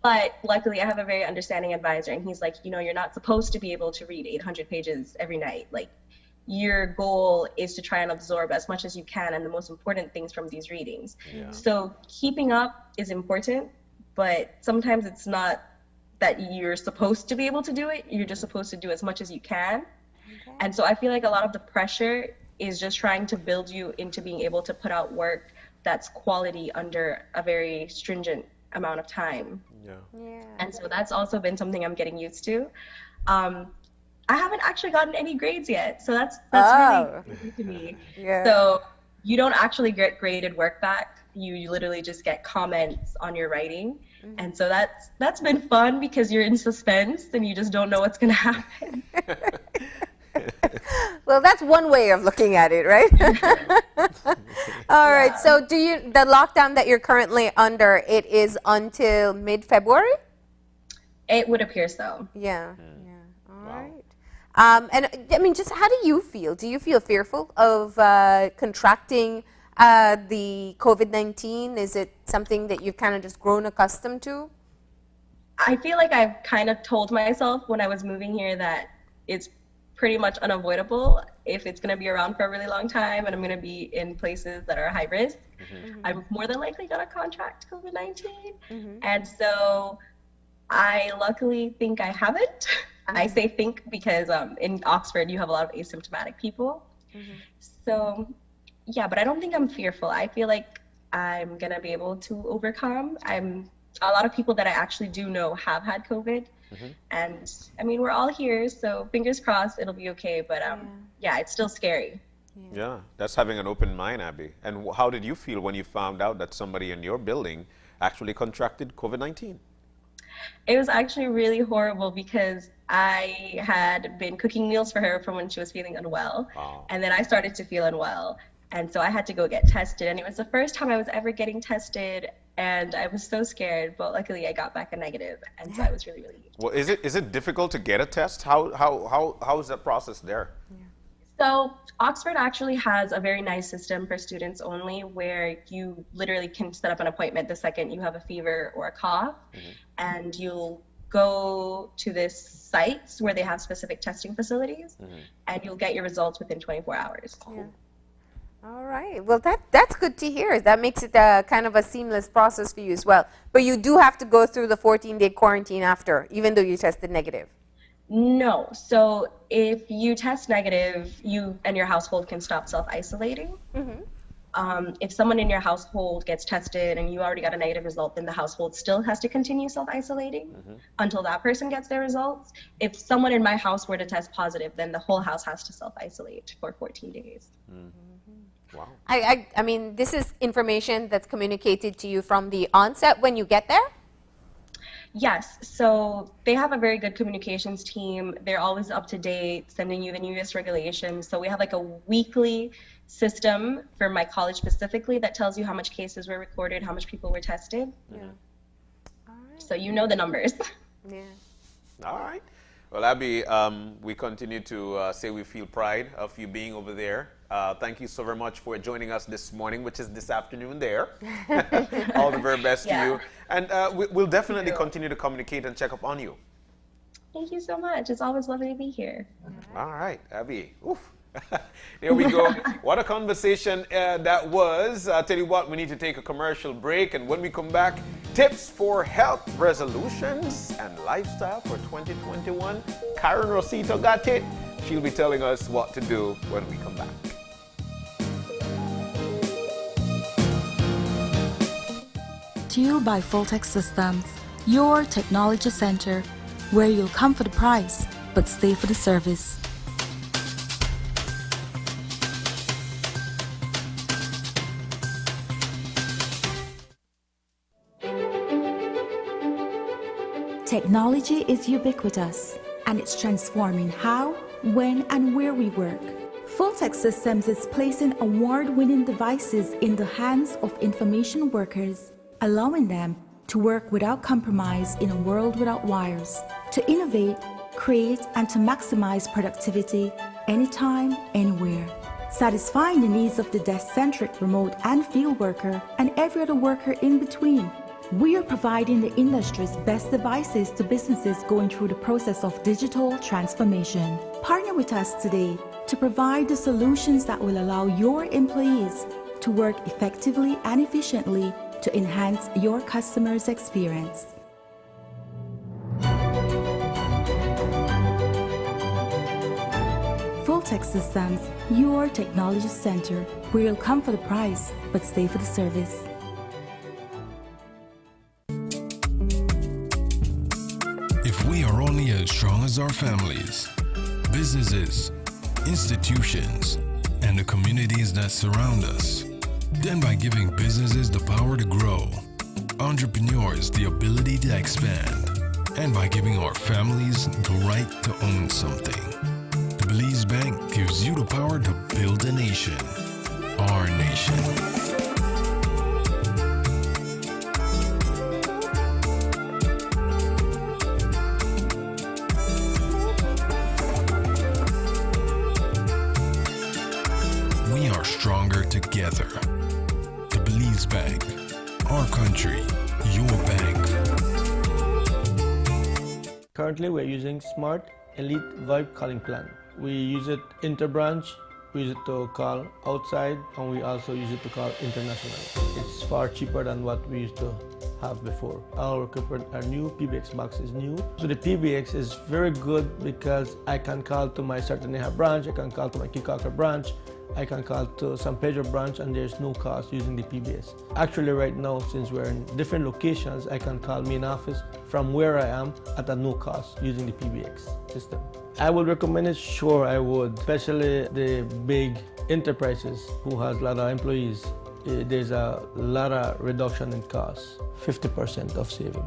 But luckily I have a very understanding advisor, and he's like, you know, you're not supposed to be able to read 800 pages every night. Like, your goal is to try and absorb as much as you can and the most important things from these readings. So keeping up is important, but sometimes it's not that you're supposed to be able to do it. You're just supposed to do as much as you can. And so I feel like a lot of the pressure is just trying to build you into being able to put out work that's quality under a very stringent amount of time. And so that's also been something I'm getting used to. I haven't actually gotten any grades yet, so that's really new to me. So you don't actually get graded work back. You literally just get comments on your writing. And so that's been fun because you're in suspense and you just don't know what's going to happen. Well, that's one way of looking at it, right? All right. So the lockdown that you're currently under, it is until mid-February? It would appear so. Yeah. All right. And I mean, just how do you feel? Do you feel fearful of contracting the COVID-19? Is it something that you've kind of just grown accustomed to? I feel like I've kind of told myself when I was moving here that it's pretty much unavoidable if it's going to be around for a really long time and I'm going to be in places that are high risk. I'm more than likely going to contract COVID-19. And so I luckily think I haven't. I say think because in Oxford you have a lot of asymptomatic people. So yeah, but I don't think I'm fearful. I feel like I'm gonna be able to overcome. A lot of people that I actually do know have had COVID, and I mean, we're all here, so fingers crossed it'll be okay. But yeah, it's still scary. Yeah, that's having an open mind, Abby. And how did you feel when you found out that somebody in your building actually contracted COVID-19? It was actually really horrible because I had been cooking meals for her from when she was feeling unwell, and then I started to feel unwell. And so I had to go get tested, and it was the first time I was ever getting tested, and I was so scared, but luckily I got back a negative, and so I was really, really relieved. Well, is it difficult to get a test? How is that process there? So Oxford actually has a very nice system for students only, where you literally can set up an appointment the second you have a fever or a cough, and you'll go to this sites where they have specific testing facilities, and you'll get your results within 24 hours. All right. Well, that's good to hear. That makes it kind of a seamless process for you as well. But you do have to go through the 14-day quarantine after, even though you tested negative. No. So if you test negative, you and your household can stop self-isolating. If someone in your household gets tested and you already got a negative result, then the household still has to continue self-isolating until that person gets their results. If someone in my house were to test positive, then the whole house has to self-isolate for 14 days. Wow. I mean, this is information that's communicated to you from the onset when you get there? Yes, so they have a very good communications team. They're always up to date, sending you the newest regulations. So we have like a weekly system for my college specifically that tells you how much cases were recorded, how much people were tested. So you know the numbers. All right. Well, Abby, we continue to say we feel pride of you being over there. Thank you so very much for joining us this morning, which is this afternoon there. All the very best to you. And we'll definitely continue to communicate and check up on you. Thank you so much. It's always lovely to be here. All right, Abby. Oof. There we go. What a conversation that was. I'll tell you what, we need to take a commercial break. And when we come back, tips for health resolutions and lifestyle for 2021. Karen Rosito got it. She'll be telling us what to do when we come back. To you by Fulltech Systems, your technology center, where you'll come for the price, but stay for the service. Technology is ubiquitous, and it's transforming how, when, and where we work. Full-Tech Systems is placing award-winning devices in the hands of information workers, allowing them to work without compromise in a world without wires, to innovate, create, and to maximize productivity anytime, anywhere, satisfying the needs of the desk-centric remote and field worker and every other worker in between. We are providing the industry's best devices to businesses going through the process of digital transformation. Partner with us today to provide the solutions that will allow your employees to work effectively and efficiently to enhance your customers' experience. Full-Tech Systems, your technology center, where you'll come for the price, but stay for the service. If we are only as strong as our families, businesses, institutions, and the communities that surround us, then by giving businesses the power to grow, entrepreneurs the ability to expand, and by giving our families the right to own something, the Belize Bank gives you the power to build a nation, our nation. We are stronger together. The Belize Bank, our country, your bank. Currently, we're using Smart Elite VoIP calling plan. We use it interbranch, we use it to call outside, and we also use it to call international. It's far cheaper than what we used to have before. Our equipment, our new PBX box is new. So the PBX is very good because I can call to my Sartaneja branch, I can call to my Kikaka branch, I can call to San Pedro branch, and there's no cost using the PBS. Actually, right now, since we're in different locations, I can call main office from where I am at a no cost using the PBX system. I would recommend it, sure I would, especially the big enterprises who has a lot of employees. There's a lot of reduction in costs, 50% of saving.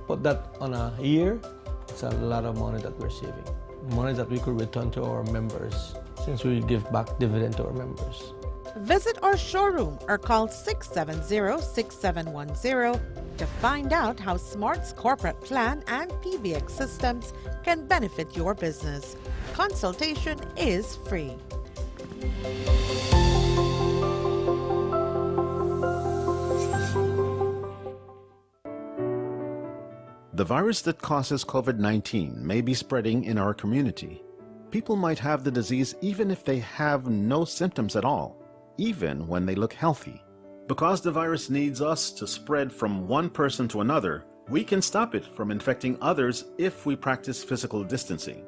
Put that on a year, it's a lot of money that we're saving. Money that we could return to our members, since we give back dividend to our members. Visit our showroom or call 670-6710 to find out how Smart's corporate plan and PBX systems can benefit your business. Consultation is free. The virus that causes COVID-19 may be spreading in our community. People might have the disease even if they have no symptoms at all, even when they look healthy. Because the virus needs us to spread from one person to another, we can stop it from infecting others if we practice physical distancing.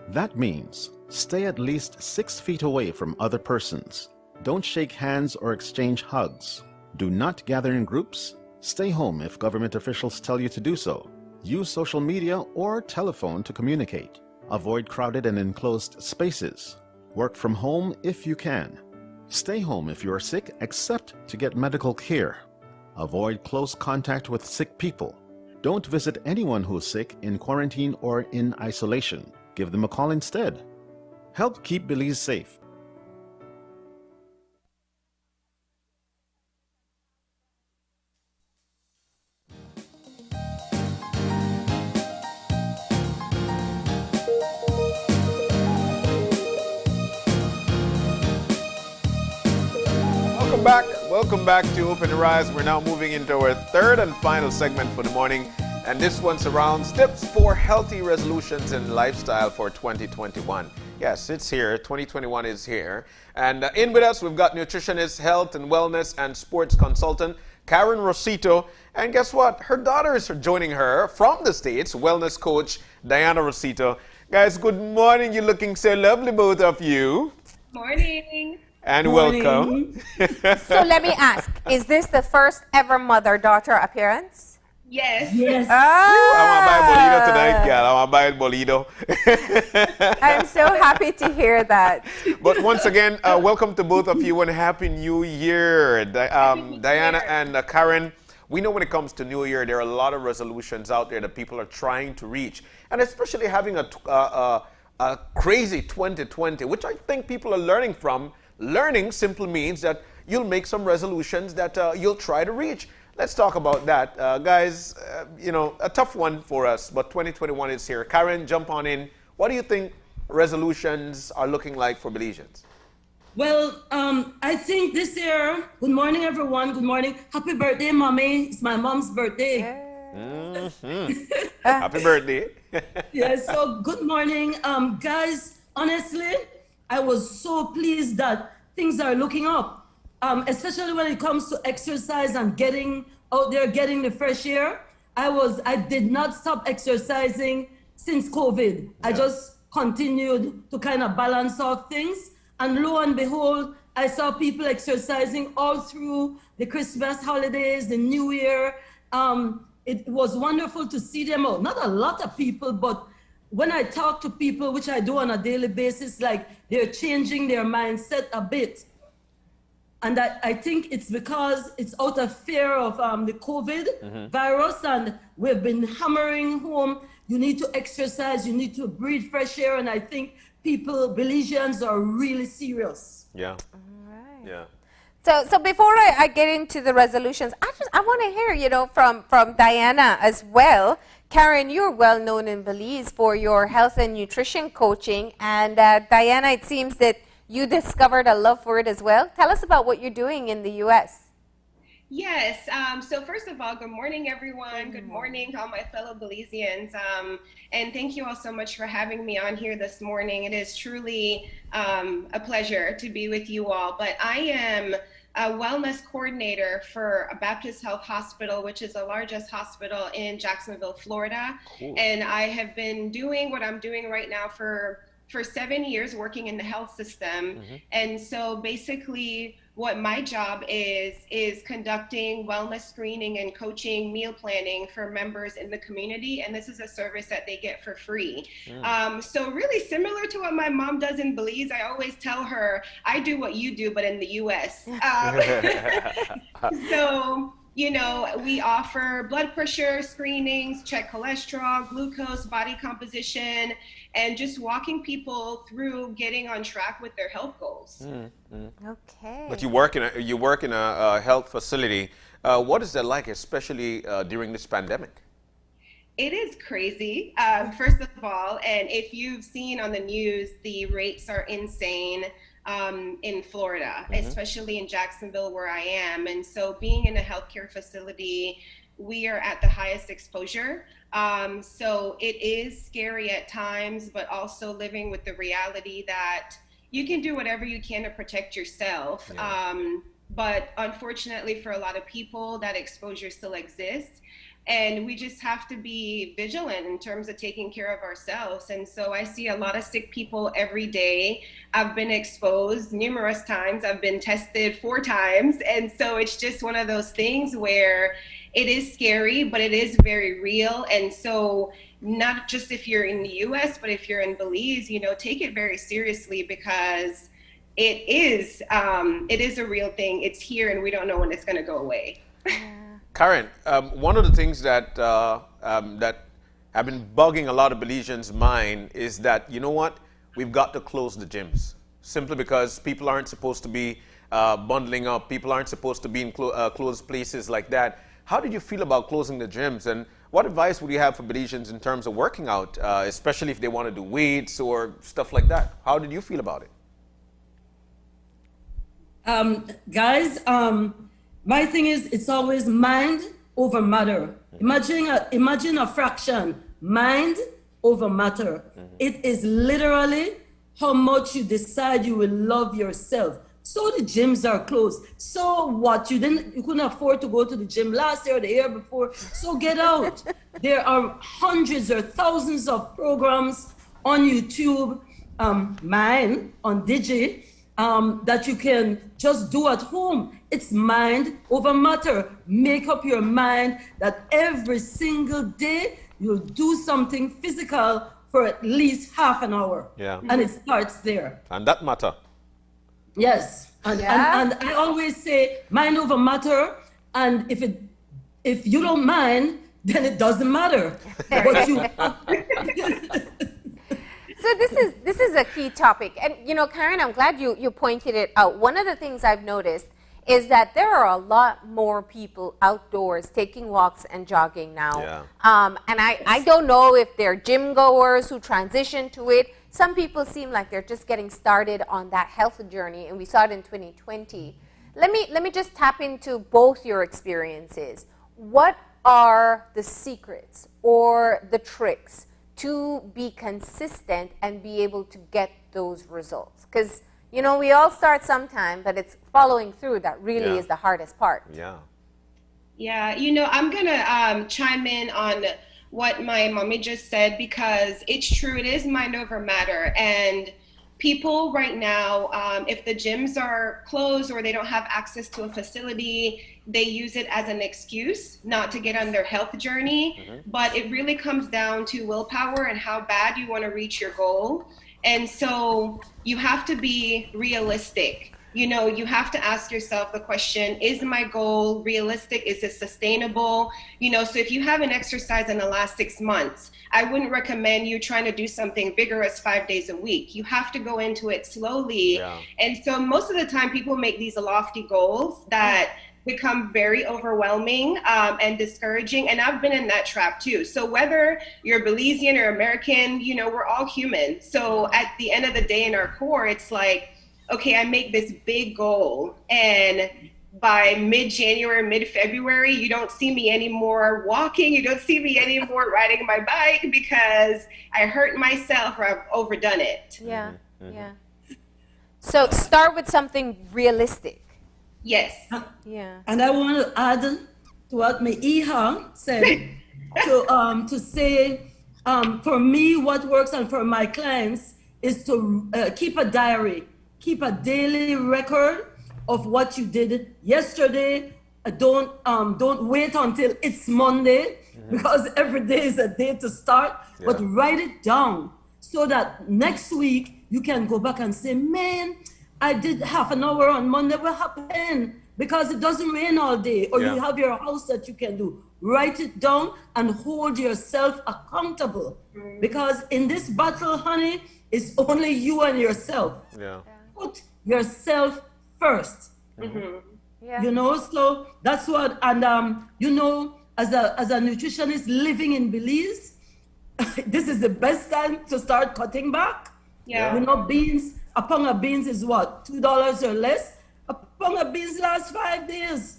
That means stay at least 6 feet away from other persons. Don't shake hands or exchange hugs. Do not gather in groups. Stay home if government officials tell you to do so. Use social media or telephone to communicate. Avoid crowded and enclosed spaces. Work from home if you can. Stay home if you are sick, except to get medical care. Avoid close contact with sick people. Don't visit anyone who's sick in quarantine or in isolation. Give them a call instead. Help keep Belize safe. Welcome back to Open Your Eyes. We're now moving into our third and final segment for the morning, and this one surrounds tips for healthy resolutions and lifestyle for 2021. Yes, it's here. 2021 is here. And in with us, we've got nutritionist, health and wellness and sports consultant, Karen Rosito. And guess what? Her daughter is joining her from the States, wellness coach, Diana Rosito. Guys, good morning. You're looking so lovely, both of you. Morning. And welcome. So let me ask, is this the first ever mother-daughter appearance? Yes. Yes. I'm buy Bolido tonight, girl. I'm buy Bolido. I'm so happy to hear that. But once again, welcome to both of you and Happy New Year. Diana and Karen, We know when it comes to New Year, there are a lot of resolutions out there that people are trying to reach, and especially having a crazy 2020, which I think people are learning from. Learning simply means that you'll make some resolutions that you'll try to reach. Let's talk about that. Guys, you know, a tough one for us, but 2021 is here. Karen, jump on in. What do you think resolutions are looking like for Belizeans? Well, I think this year, good morning, everyone. Good morning. Happy birthday, Mommy. It's my mom's birthday. Happy birthday. Yeah, so good morning. Guys, honestly, I was so pleased that things are looking up, especially when it comes to exercise and getting out there, getting the fresh air. I did not stop exercising since COVID. I just continued to kind of balance out things. And lo and behold, I saw people exercising all through the Christmas holidays, the New Year. It was wonderful to see them out. Not a lot of people, but when I talk to people, which I do on a daily basis, like they're changing their mindset a bit. And I think it's because it's out of fear of the COVID virus, and we've been hammering home, you need to exercise, you need to breathe fresh air, and I think people, Belizeans, are really serious. Yeah. All right. Yeah. So before I get into the resolutions, I want to hear, you know, from Diana as well. Karen, you're well known in Belize for your health and nutrition coaching, and Diana, it seems that you discovered a love for it as well. Tell us about what you're doing in the U.S. Yes. So first of all, good morning, everyone. Good morning to all my fellow Belizeans. And thank you all so much for having me on here this morning. It is truly a pleasure to be with you all. But I am a wellness coordinator for a Baptist Health Hospital, which is the largest hospital in Jacksonville, Florida. Cool. And I have been doing what I'm doing right now for 7 years, working in the health system. And so basically what my job is conducting wellness screening and coaching meal planning for members in the community. And this is a service that they get for free. So really similar to what my mom does in Belize. I always tell her, I do what you do, but in the US. So, you know, we offer blood pressure screenings, check cholesterol, glucose, body composition, and just walking people through getting on track with their health goals. Okay. But you work in a health facility. What is that like, especially during this pandemic? It is crazy, first of all, and if you've seen on the news, the rates are insane in Florida, especially in Jacksonville where I am. And so being in a healthcare facility, we are at the highest exposure. So it is scary at times, but also living with the reality that you can do whatever you can to protect yourself. But unfortunately for a lot of people, that exposure still exists. And we just have to be vigilant in terms of taking care of ourselves. And so I see a lot of sick people every day. I've been exposed numerous times. I've been tested 4 times. And so it's just one of those things where it is scary, but it is very real. And so not just if you're in the US, but if you're in Belize, you know, take it very seriously because it is a real thing. It's here and we don't know when it's going to go away. Karen, one of the things that that have been bugging a lot of Belizeans' mind is that, you know what, we've got to close the gyms simply because people aren't supposed to be bundling up. People aren't supposed to be in closed places like that. How did you feel about closing the gyms, and what advice would you have for Belizeans in terms of working out, especially if they want to do weights or stuff like that? How did you feel about it? Guys, my thing is, it's always mind over matter. Imagine a fraction, mind over matter. It is literally how much you decide you will love yourself. So the gyms are closed. So what? You couldn't afford to go to the gym last year or the year before. So get out. There are hundreds or thousands of programs on YouTube, mine on Digi, that you can just do at home. It's mind over matter. Make up your mind that every single day you'll do something physical for at least half an hour. Yeah. And it starts there. And that matter. Yes. And I always say mind over matter. And if if you don't mind, then it doesn't matter. But you. So this is a key topic, and you know, Karen, I'm glad you pointed it out. One of the things I've noticed is that there are a lot more people outdoors taking walks and jogging now. Yeah. And I don't know if they're gym goers who transition to it. Some people seem like they're just getting started on that health journey, and we saw it in 2020. Let me just tap into both your experiences. What are the secrets or the tricks to be consistent and be able to get those results? Because, you know, we all start sometime, but it's following through that really is the hardest part. Yeah. Yeah, you know, I'm going to chime in on what my mommy just said, because it's true. It is mind over matter. And people right now, if the gyms are closed or they don't have access to a facility, they use it as an excuse not to get on their health journey. But it really comes down to willpower and how bad you want to reach your goal. And so you have to be realistic. You know, you have to ask yourself the question, is my goal realistic? Is it sustainable? You know, so if you haven't exercised in the last 6 months, I wouldn't recommend you trying to do something vigorous 5 days a week. You have to go into it slowly. And so most of the time people make these lofty goals that become very overwhelming and discouraging. And I've been in that trap too. So whether you're Belizean or American, you know, we're all human. So at the end of the day, in our core, it's like, okay, I make this big goal, and by mid-January, mid-February, you don't see me anymore walking, you don't see me anymore riding my bike because I hurt myself or I've overdone it. Yeah, yeah. So start with something realistic. Yes. Yeah. And I want to add to what Iha said, to say, for me, what works and for my clients is to keep a diary. Keep a daily record of what you did yesterday. Don't wait until it's Monday, because every day is a day to start. But write it down so that next week you can go back and say, man, I did half an hour on Monday. What happened? Because it doesn't rain all day, or you have your house that you can do. Write it down and hold yourself accountable. Because in this battle, honey, it's only you and yourself. Yeah. Put yourself first. You know, so that's what, and you know, as a nutritionist living in Belize, this is the best time to start cutting back. You know, beans, a pound of beans is what, $2 or less? A pound of beans lasts 5 days.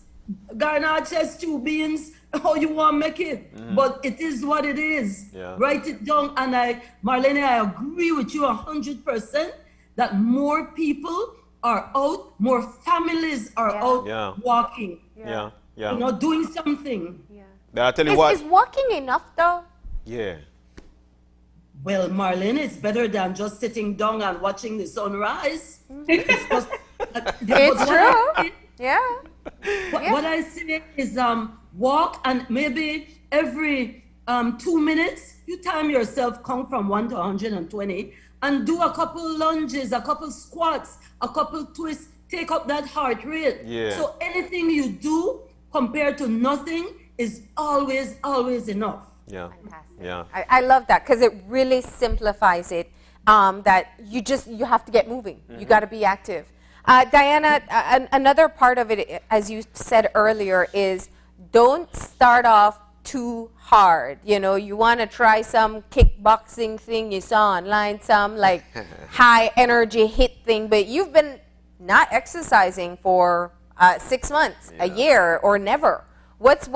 Garnet chest, 2 beans, how you want to make it. But it is what it is. Write it down. And Marlene, I agree with you 100% that more people are out, more families are out walking. You know, doing something. Now, I tell you what. Is walking enough though? Yeah. Well, Marlene, it's better than just sitting down and watching the sunrise. It's just, it's true. What I say is walk, and maybe every 2 minutes, you time yourself, count from 1 to 120, and do a couple lunges, a couple squats, a couple twists, take up that heart rate. So anything you do compared to nothing is always, always enough. I love that, because it really simplifies it, that you have to get moving. You got to be active. Diana, another part of it, as you said earlier, is don't start off too hard. You know, you want to try some kickboxing thing you saw online, some like high energy hit thing, but you've been not exercising for 6 months, a year, or never. What's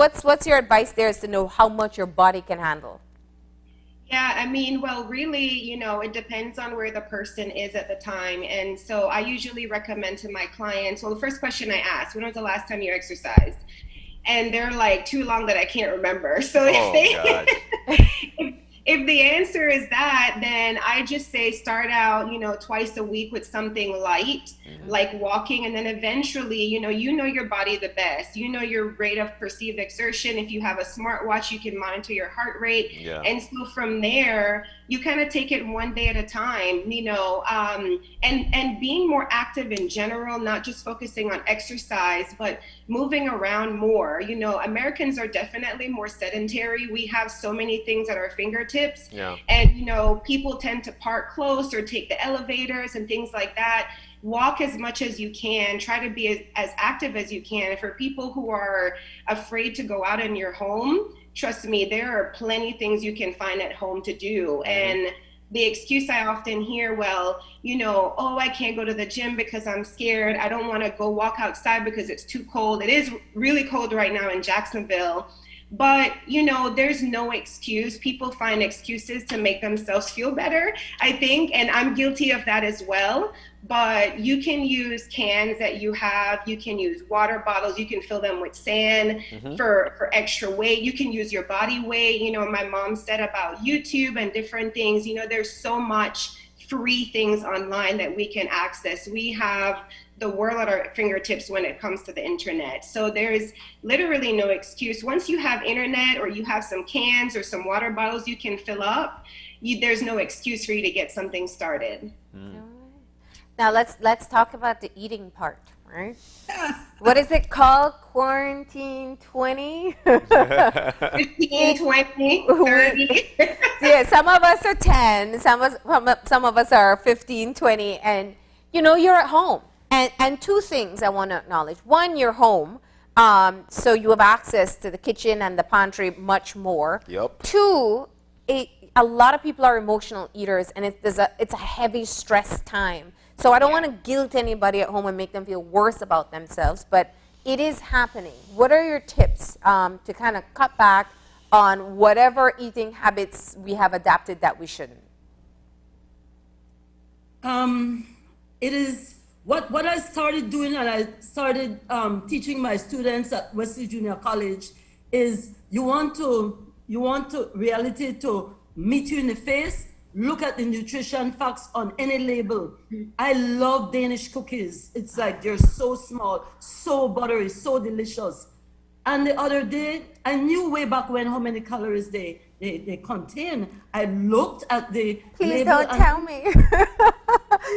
your advice there, is to know how much your body can handle? Yeah, I mean, well, really, you know, it depends on where the person is at the time. And so I usually recommend to my clients, well, the first question I ask, when was the last time you exercised? And they're like, too long that I can't remember. So if the answer is that, then I just say start out, you know, twice a week with something light, like walking, and then eventually, you know your body the best. You know your rate of perceived exertion. If you have a smartwatch, you can monitor your heart rate. And so from there, you kind of take it one day at a time, you know, and being more active in general, not just focusing on exercise, but moving around more. You know, Americans are definitely more sedentary. We have so many things at our fingertips. Yeah. And, you know, people tend to park close or take the elevators and things like that. Walk as much as you can, try to be as active as you can. For people who are afraid to go out in your home, trust me, there are plenty of things you can find at home to do. And the excuse I often hear, well, you know, oh, I can't go to the gym because I'm scared. I don't want to go walk outside because it's too cold. It is really cold right now in Jacksonville. But, you know, there's no excuse. People find excuses to make themselves feel better, I think. And I'm guilty of that as well. But you can use cans that you have. You can use water bottles. You can fill them with sand for extra weight. You can use your body weight. You know, my mom said about YouTube and different things. You know, there's so much free things online that we can access. We have the world at our fingertips when it comes to the internet. So there's literally no excuse. Once you have internet or you have some cans or some water bottles you can fill up, there's no excuse for you to get something started. Now let's talk about the eating part, right? What is it called? Quarantine 20? 15, 20, 30. Yeah, some of us are 10, some of us are 15, 20, and you know, you're at home. And two things I want to acknowledge. One, you're home, so you have access to the kitchen and the pantry much more. Yep. Two, a lot of people are emotional eaters, and it's a heavy stress time. So I don't want to guilt anybody at home and make them feel worse about themselves, but it is happening. What are your tips to kind of cut back on whatever eating habits we have adapted that we shouldn't? It is what I started doing, and I started teaching my students at Wesley Junior College, is you want reality to meet you in the face. Look at the nutrition facts on any label. I love Danish cookies. It's like they're so small, so buttery, so delicious. And the other day, I knew way back when how many calories they contain. I looked at the Please label. don't tell me.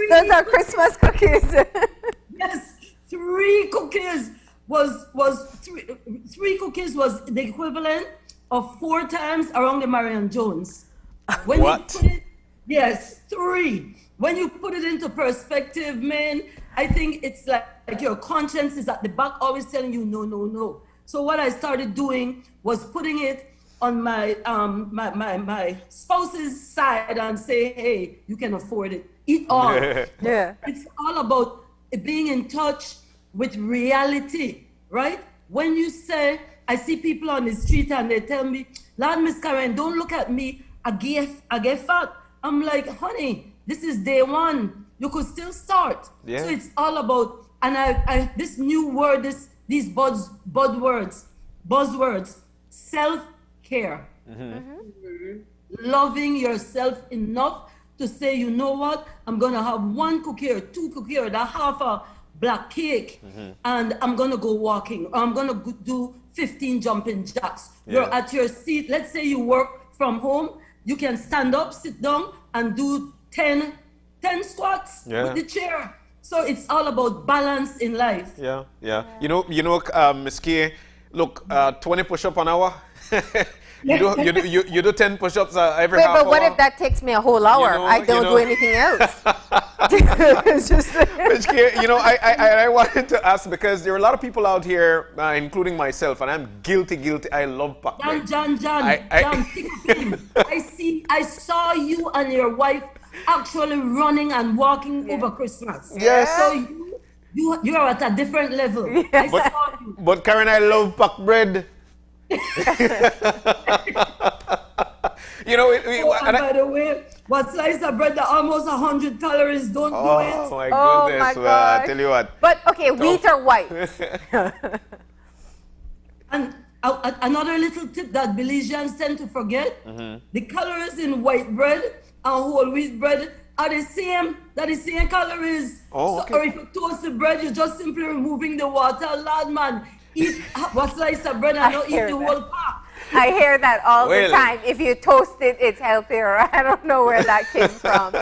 Those are Christmas cookies. Yes, 3 cookies was three cookies was the equivalent of 4 times around the Marion Jones. When What? You put it, yes, 3. When you put it into perspective, man, I think it's like your conscience is at the back always telling you no, no, no. So what I started doing was putting it on my my spouse's side and say, hey, you can afford it. Eat all. Yeah. It's all about being in touch with reality, right? When you say, I see people on the street and they tell me, Lord, Miss Karen, don't look at me. I get fat. I'm like, honey, this is day 1. You could still start. Yeah. So it's all about, and I this new word, these buzzwords, self-care. Loving yourself enough to say, you know what, I'm gonna have 1 cookie or 2 cookie or that half a black cake, and I'm gonna go walking, or I'm gonna do 15 jumping jacks. Yeah. You're at your seat. Let's say you work from home. You can stand up, sit down, and do 10 squats with the chair. So it's all about balance in life. Yeah. You know, Ms. Kay, look, 20 push-up an hour. you do 10 push-ups every half hour. But what if that takes me a whole hour? I don't do anything else. It's just Ms. Kay, you know, I wanted to ask, because there are a lot of people out here, including myself, and I'm guilty. I love pack bread. John, I saw you and your wife actually running and walking over Christmas. Yes. So you are at a different level. I saw you. But Karen, I love pack bread. You know, and by the way, what slice of bread that almost 100 calories, don't do it. Oh my goodness, well, I tell you what. But okay, wheat or white? And another little tip that Belizeans tend to forget, the calories in white bread and whole wheat bread are the same calories. Oh, okay. So, or if you toast the bread, you're just simply removing the water. Lord man, eat one slice of bread and not eat the whole pack. I hear that all the Well. time. If you toast it, it's healthier. I don't know where that came from.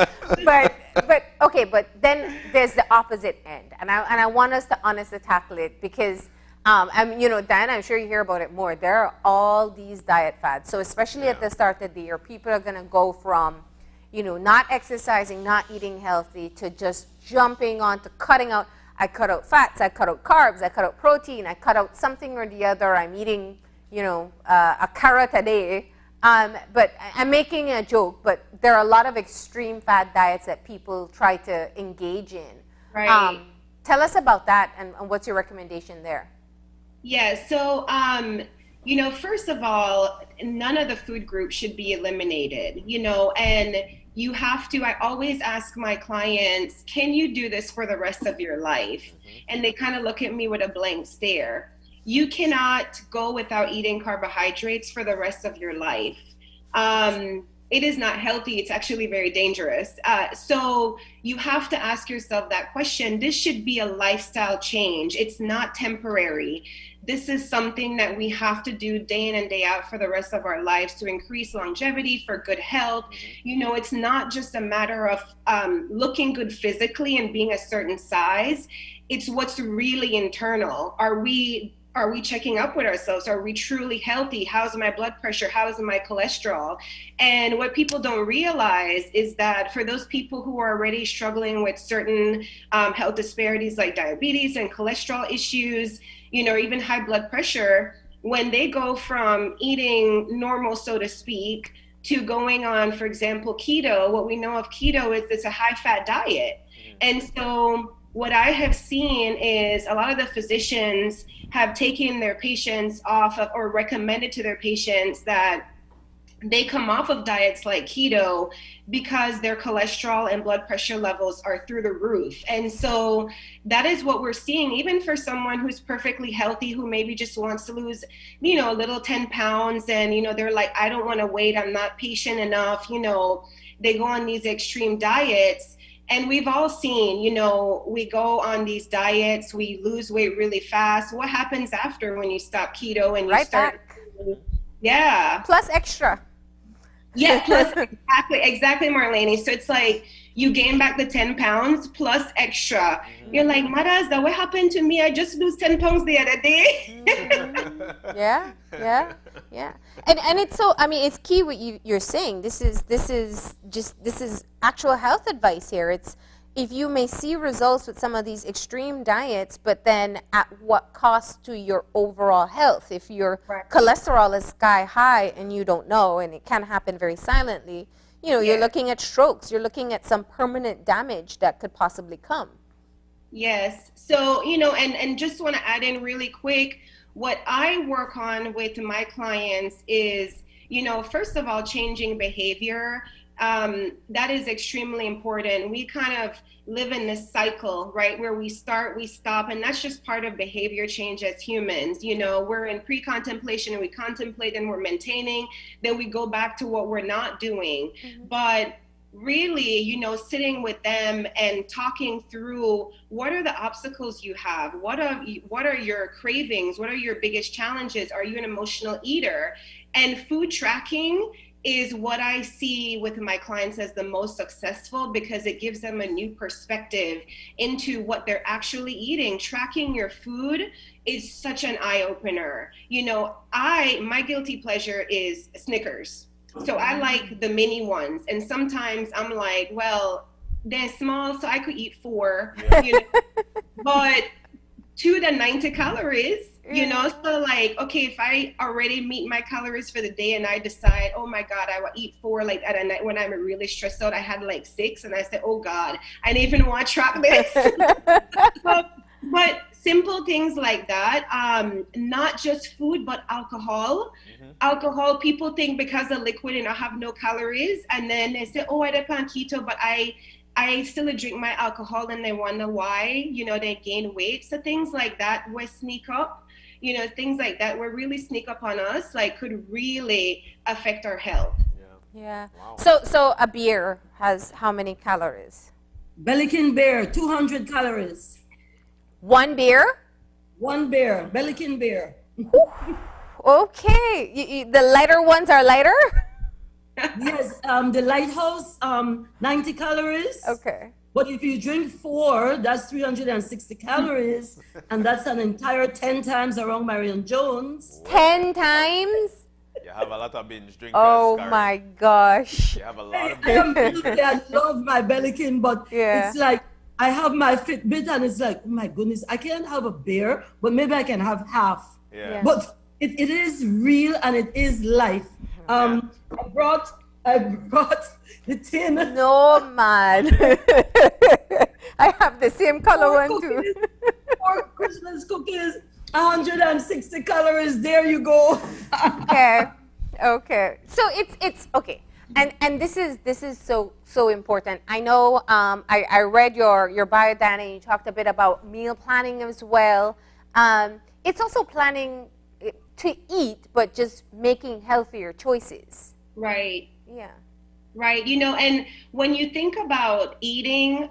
But then there's the opposite end. And I want us to honestly tackle it because, Dan, I'm sure you hear about it more. There are all these diet fads. So especially at the start of the year, people are going to go from, not exercising, not eating healthy, to just jumping on to cutting out. I cut out fats, I cut out carbs, I cut out protein, I cut out something or the other. I'm eating, a carrot a day. But I'm making a joke, but there are a lot of extreme fad diets that people try to engage in. Right. Tell us about that and what's your recommendation there? Yeah, so, first of all, none of the food groups should be eliminated, and you have to, I always ask my clients, can you do this for the rest of your life? And they kind of look at me with a blank stare. You cannot go without eating carbohydrates for the rest of your life. It is not healthy. It's actually very dangerous. So you have to ask yourself that question. This should be a lifestyle change. It's not temporary. This is something that we have to do day in and day out for the rest of our lives to increase longevity, for good health. It's not just a matter of looking good physically and being a certain size. It's what's really internal. Are we checking up with ourselves? Are we truly healthy? How's my blood pressure? How's my cholesterol? And what people don't realize is that for those people who are already struggling with certain health disparities like diabetes and cholesterol issues, or even high blood pressure, when they go from eating normal, so to speak, to going on, for example, keto, what we know of keto is it's a high-fat diet. And so what I have seen is a lot of the physicians have taken their patients off of, or recommended to their patients that they come off of diets like keto because their cholesterol and blood pressure levels are through the roof. And so that is what we're seeing, even for someone who's perfectly healthy, who maybe just wants to lose, a little 10 pounds. And, they're like, I don't want to wait. I'm not patient enough. They go on these extreme diets. And we've all seen, we go on these diets, we lose weight really fast. What happens after when you stop keto and you start? Yeah. Plus extra. Yeah, plus exactly, Marlene. So it's like you gain back the 10 pounds plus extra. You're like, Marazda, what happened to me? I just lose 10 pounds the other day. Yeah. And it's so, it's key what you're saying. This is actual health advice here. It's, if you may see results with some of these extreme diets, but then at what cost to your overall health? If your cholesterol is sky high and you don't know, and it can happen very silently, you're looking at strokes, you're looking at some permanent damage that could possibly come. Yes. So, and just want to add in really quick, what I work on with my clients is, first of all, changing behavior. That is extremely important. We kind of live in this cycle, right, where we start, we stop, and that's just part of behavior change as humans. We're in pre-contemplation and we contemplate and we're maintaining, then we go back to what we're not doing. But really, sitting with them and talking through what are the obstacles you have, what are your cravings, what are your biggest challenges, are you an emotional eater? And food tracking is what I see with my clients as the most successful, because it gives them a new perspective into what they're actually eating. Tracking your food is such an eye-opener. My guilty pleasure is Snickers. So I like the mini ones. And sometimes I'm like, well, they're small, so I could eat 4, but 2 to 90 calories. So like, okay, if I already meet my calories for the day and I decide, oh my God, I will eat 4 like at a night when I'm really stressed out, I had like 6 and I said, oh God, I didn't even want to track this. but simple things like that, not just food, but alcohol. Alcohol, people think because the liquid and I have no calories, and then they say, oh, I depend on keto, but I still drink my alcohol, and they wonder why, they gain weight. So things like that will sneak up, things like that will really sneak up on us, like could really affect our health. Yeah. Wow. So a beer has how many calories? Bellikin beer, 200 calories. One beer? One beer, Bellikin beer. Okay. The lighter ones are lighter? Yes, the Lighthouse, 90 calories. Okay. But if you drink 4, that's 360 calories, and that's an entire 10 times around Marion Jones. 10 times? You have a lot of binge drinkers. Oh Karen. my gosh. You have a lot of I love my Bellikin, but it's like I have my Fitbit, and it's like, oh my goodness, I can't have a beer, but maybe I can have half. Yeah. But it is real and it is life. I brought the tin. No, man. I have the same color one too. 4 Christmas cookies, 160 calories. There you go. Okay. So it's okay. And this is so important. I know I read your bio, Dan, and you talked a bit about meal planning as well. It's also planning to eat, but just making healthier choices. Right. Yeah. Right. You know, and when you think about eating,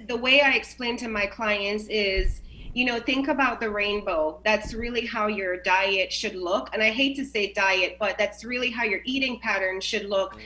the way I explain to my clients is, you know, think about the rainbow. That's really how your diet should look. And I hate to say diet, but that's really how your eating pattern should look.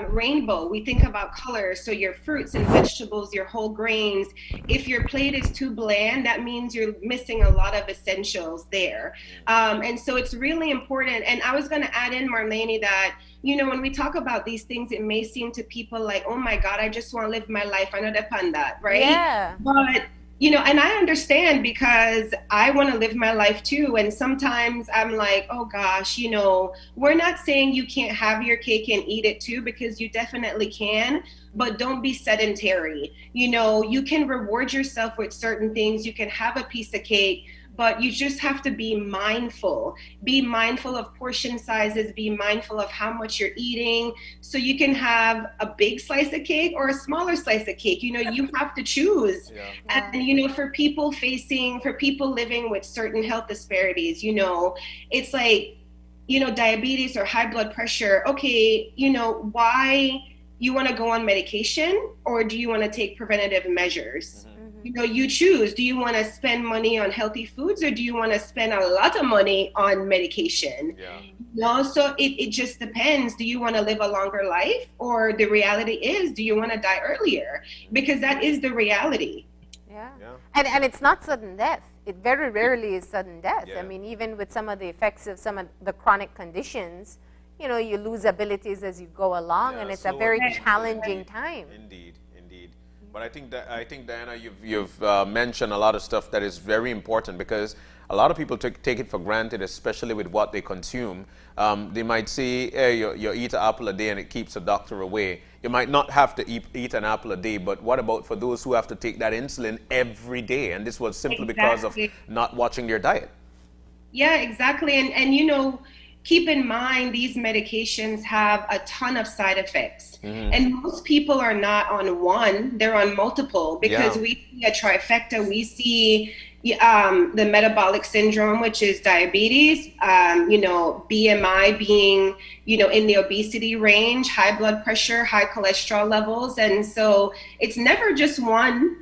Rainbow, we think about colors. So your fruits and vegetables, your whole grains. If your plate is too bland, that means you're missing a lot of essentials there. And so it's really important. And I was going to add in, Marlene, that, you know, when we talk about these things, it may seem to people like, oh my God, I just want to live my life. I know that that, right? Yeah. But you know, and I understand because I want to live my life too. And sometimes I'm like, oh gosh, you know, we're not saying you can't have your cake and eat it too, because you definitely can, but don't be sedentary. You know, you can reward yourself with certain things. You can have a piece of cake, but you just have to be mindful. Be mindful of portion sizes, be mindful of how much you're eating. So you can have a big slice of cake or a smaller slice of cake. You know, you have to choose. And, you know, for people living with certain health disparities, you know, it's like, you know, diabetes or high blood pressure. Okay, you know, why you want to go on medication, or do you want to take preventative measures? You know, you choose. Do you want to spend money on healthy foods, or do you want to spend a lot of money on medication? You know, so it just depends. Do you want to live a longer life, or the reality is, do you want to die earlier? Because that is the reality. And it's not sudden death. It very rarely is sudden death. I mean, even with some of the effects of some of the chronic conditions, you know, you lose abilities as you go along, and it's a very challenging time. Indeed. But I think Diana, you've mentioned a lot of stuff that is very important, because a lot of people take it for granted, especially with what they consume. They might say, hey, you eat an apple a day and it keeps a doctor away. You might not have to eat an apple a day, but what about for those who have to take that insulin every day? And this was simply because of not watching their diet. Yeah, exactly. And you know, keep in mind, these medications have a ton of side effects. And most people are not on one, they're on multiple, because we see a trifecta. We see the metabolic syndrome, which is diabetes, you know, BMI being, you know, in the obesity range, high blood pressure, high cholesterol levels. And so it's never just one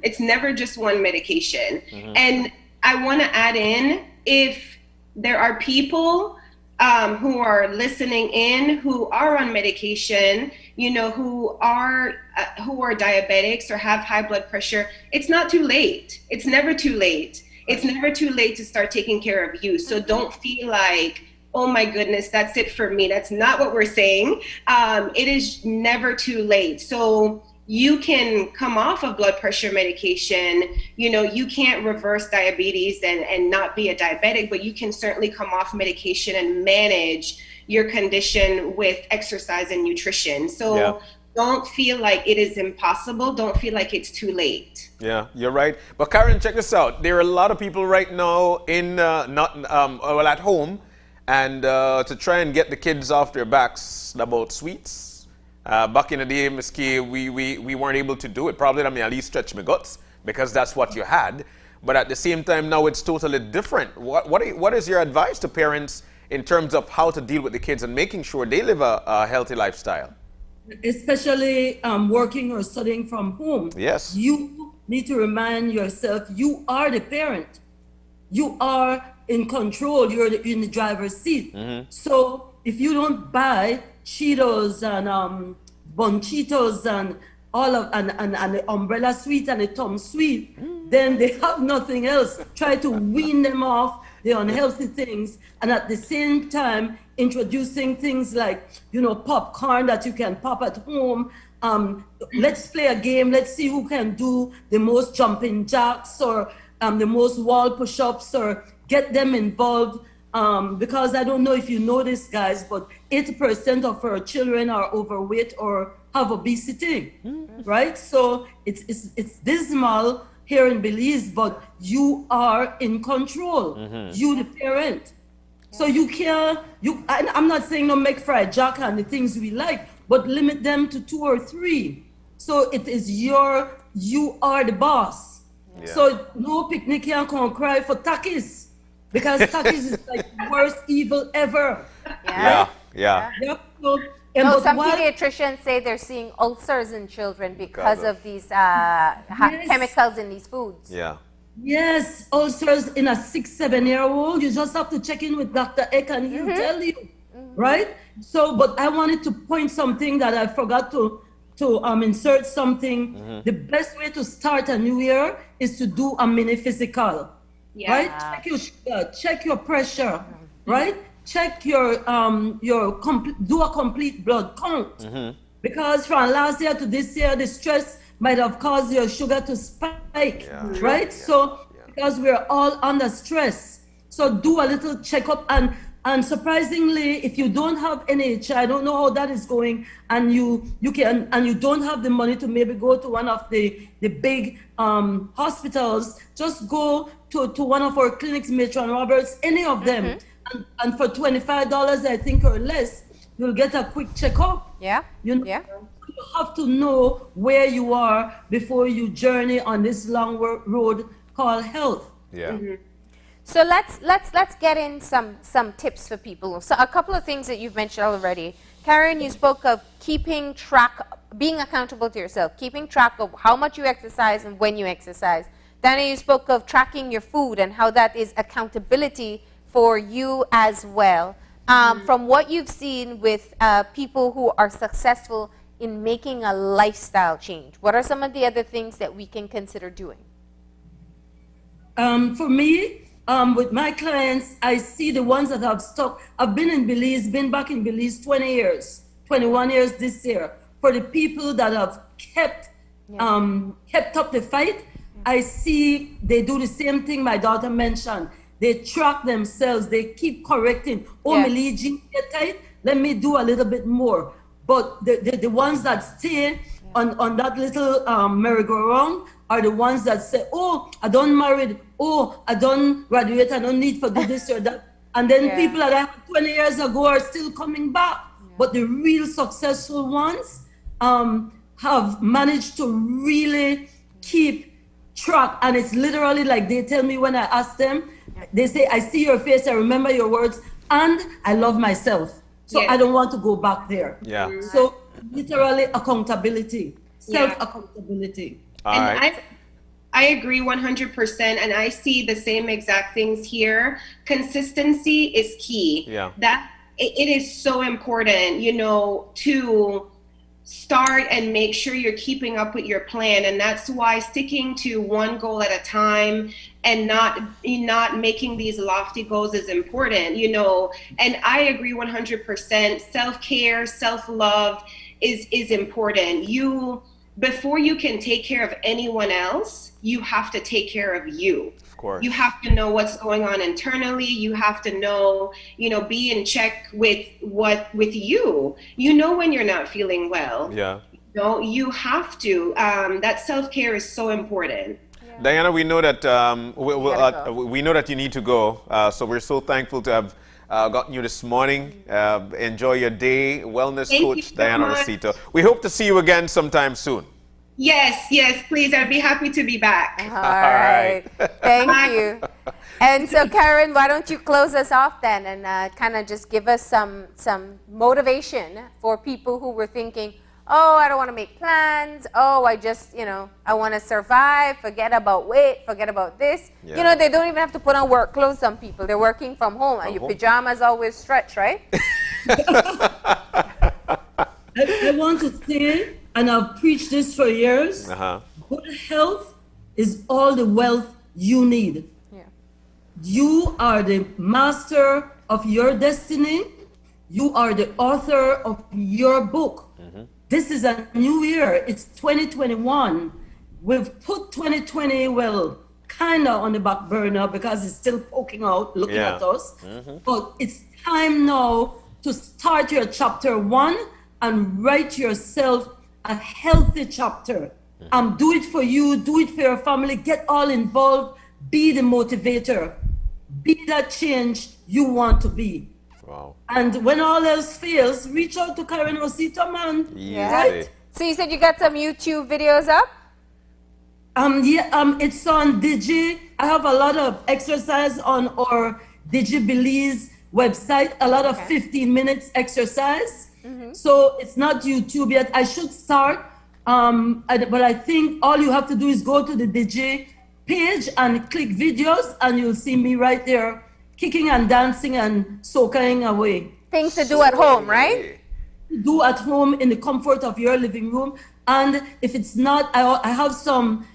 medication. And I want to add in, if there are people who are listening in, who are on medication, you know, who are diabetics or have high blood pressure, it's not too late. It's never too late. It's never too late to start taking care of you. So don't feel like, oh my goodness, that's it for me. That's not what we're saying. It is never too late. So you can come off of blood pressure medication. You know, you can't reverse diabetes and not be a diabetic, but you can certainly come off medication and manage your condition with exercise and nutrition. So don't feel like it is impossible. Don't feel like it's too late. Yeah, you're right. But Karen, check this out. There are a lot of people right now at home, and to try and get the kids off their backs about sweets. Back in the day, Ms. K, we weren't able to do it. Probably I mean at least stretch my guts, because that's what you had. But at the same time, now it's totally different. What is your advice to parents in terms of how to deal with the kids and making sure they live a healthy lifestyle? Especially working or studying from home. Yes. You need to remind yourself, you are the parent. you are in control. You're in the driver's seat. So if you don't buy Cheetos and Bonchitos and all of and the umbrella sweet and the Tom sweet, then they have nothing else. Try to wean them off the unhealthy things, and at the same time introducing things like, you know, popcorn that you can pop at home. Let's play a game. Let's see who can do the most jumping jacks or the most wall push-ups, or get them involved. Because I don't know if you know this, guys, but 80% of our children are overweight or have obesity, right? So it's dismal here in Belize, but you are in control. You, the parent. So you can't, I'm not saying no make fried jack and the things we like, but limit them to 2 or 3. So it is you are the boss. Yeah. So no picnic can come cry for takis, because takis is like the worst evil ever. Yeah. Yep. So, No, some pediatricians say they're seeing ulcers in children because of these chemicals in these foods. Yeah. Yes, ulcers in a 6-7-year-old. You just have to check in with Dr. Eck and he'll tell you, right? So, but I wanted to point something that I forgot to insert something. The best way to start a new year is to do a mini physical, right? Check your sugar, check your pressure, right? Check your do a complete blood count, because from last year to this year, the stress might have caused your sugar to spike, right? So because we're all under stress, so do a little checkup. And surprisingly, if you don't have NH, I don't know how that is going, and you don't have the money to maybe go to one of the big hospitals, just go to one of our clinics, Matron Roberts, any of them. And for $25, I think, or less, you'll get a quick checkup. Yeah. You have to know where you are before you journey on this long road called health. Yeah. So let's get in some tips for people. So a couple of things that you've mentioned already. Karen, you spoke of keeping track, being accountable to yourself, keeping track of how much you exercise and when you exercise. Dana, you spoke of tracking your food and how that is accountability for you as well. From what you've seen with people who are successful in making a lifestyle change, what are some of the other things that we can consider doing? For me, with my clients, I see the ones that have stuck. I've been back in Belize 20 years, 21 years this year. For the people that have kept up the fight, I see they do the same thing my daughter mentioned. They track themselves. They keep correcting. My lead jeans get tight. Let me do a little bit more. But the ones that stay on that little merry-go-round are the ones that say, oh, I done married. Oh, I done graduate. I don't need for do this or that. And then people that I had 20 years ago are still coming back. But the real successful ones have managed to really keep track. And it's literally like they tell me when I ask them, they say, I see your face, I remember your words, and I love myself. So I don't want to go back there. Yeah. So literally accountability, self-accountability. And I agree 100%, and I see the same exact things here. Consistency is key. Yeah. That it is so important, you know, to start and make sure you're keeping up with your plan. And that's why sticking to one goal at a time and not making these lofty goals is important, you know. And I agree 100%. Self-care, self-love is important. Before you can take care of anyone else, you have to take care of you. Of course. You have to know what's going on internally. You have to know, you know, be in check with you. You know when you're not feeling well. Yeah. You know, you have to. That self-care is so important. Yeah. Diana, we know that we know that you need to go. So we're so thankful to have gotten you this morning. Enjoy your day. Wellness coach so Diana much. Rosito. We hope to see you again sometime soon. Yes, please. I'd be happy to be back. All right. Thank you. And so, Karen, why don't you close us off then and kind of just give us some motivation for people who were thinking, oh, I don't want to make plans. Oh, I just, I want to survive. Forget about weight. Forget about this. Yeah. They don't even have to put on work clothes, some people. They're working from home. And your pajamas always stretch, right? I want to say, and I've preached this for years, good health is all the wealth you need. Yeah. You are the master of your destiny. You are the author of your book. This is a new year. It's 2021. We've put 2020, well, kind of on the back burner because it's still poking out, looking at us. But it's time now to start your chapter 1 and write yourself a healthy chapter. Do it for you, do it for your family, get all involved, be the motivator, be that change you want to be. Wow. And when all else fails, reach out to Karen Rosita, man. Yeah. Right? So you said you got some YouTube videos up? It's on Digi. I have a lot of exercise on our Digi Belize website, a lot of 15 minutes exercise. So it's not YouTube yet. I should start, but I think all you have to do is go to the Digi page and click videos, and you'll see me right there kicking and dancing and soaking away. Things to do at home, right? Do at home in the comfort of your living room. And if it's not, I have some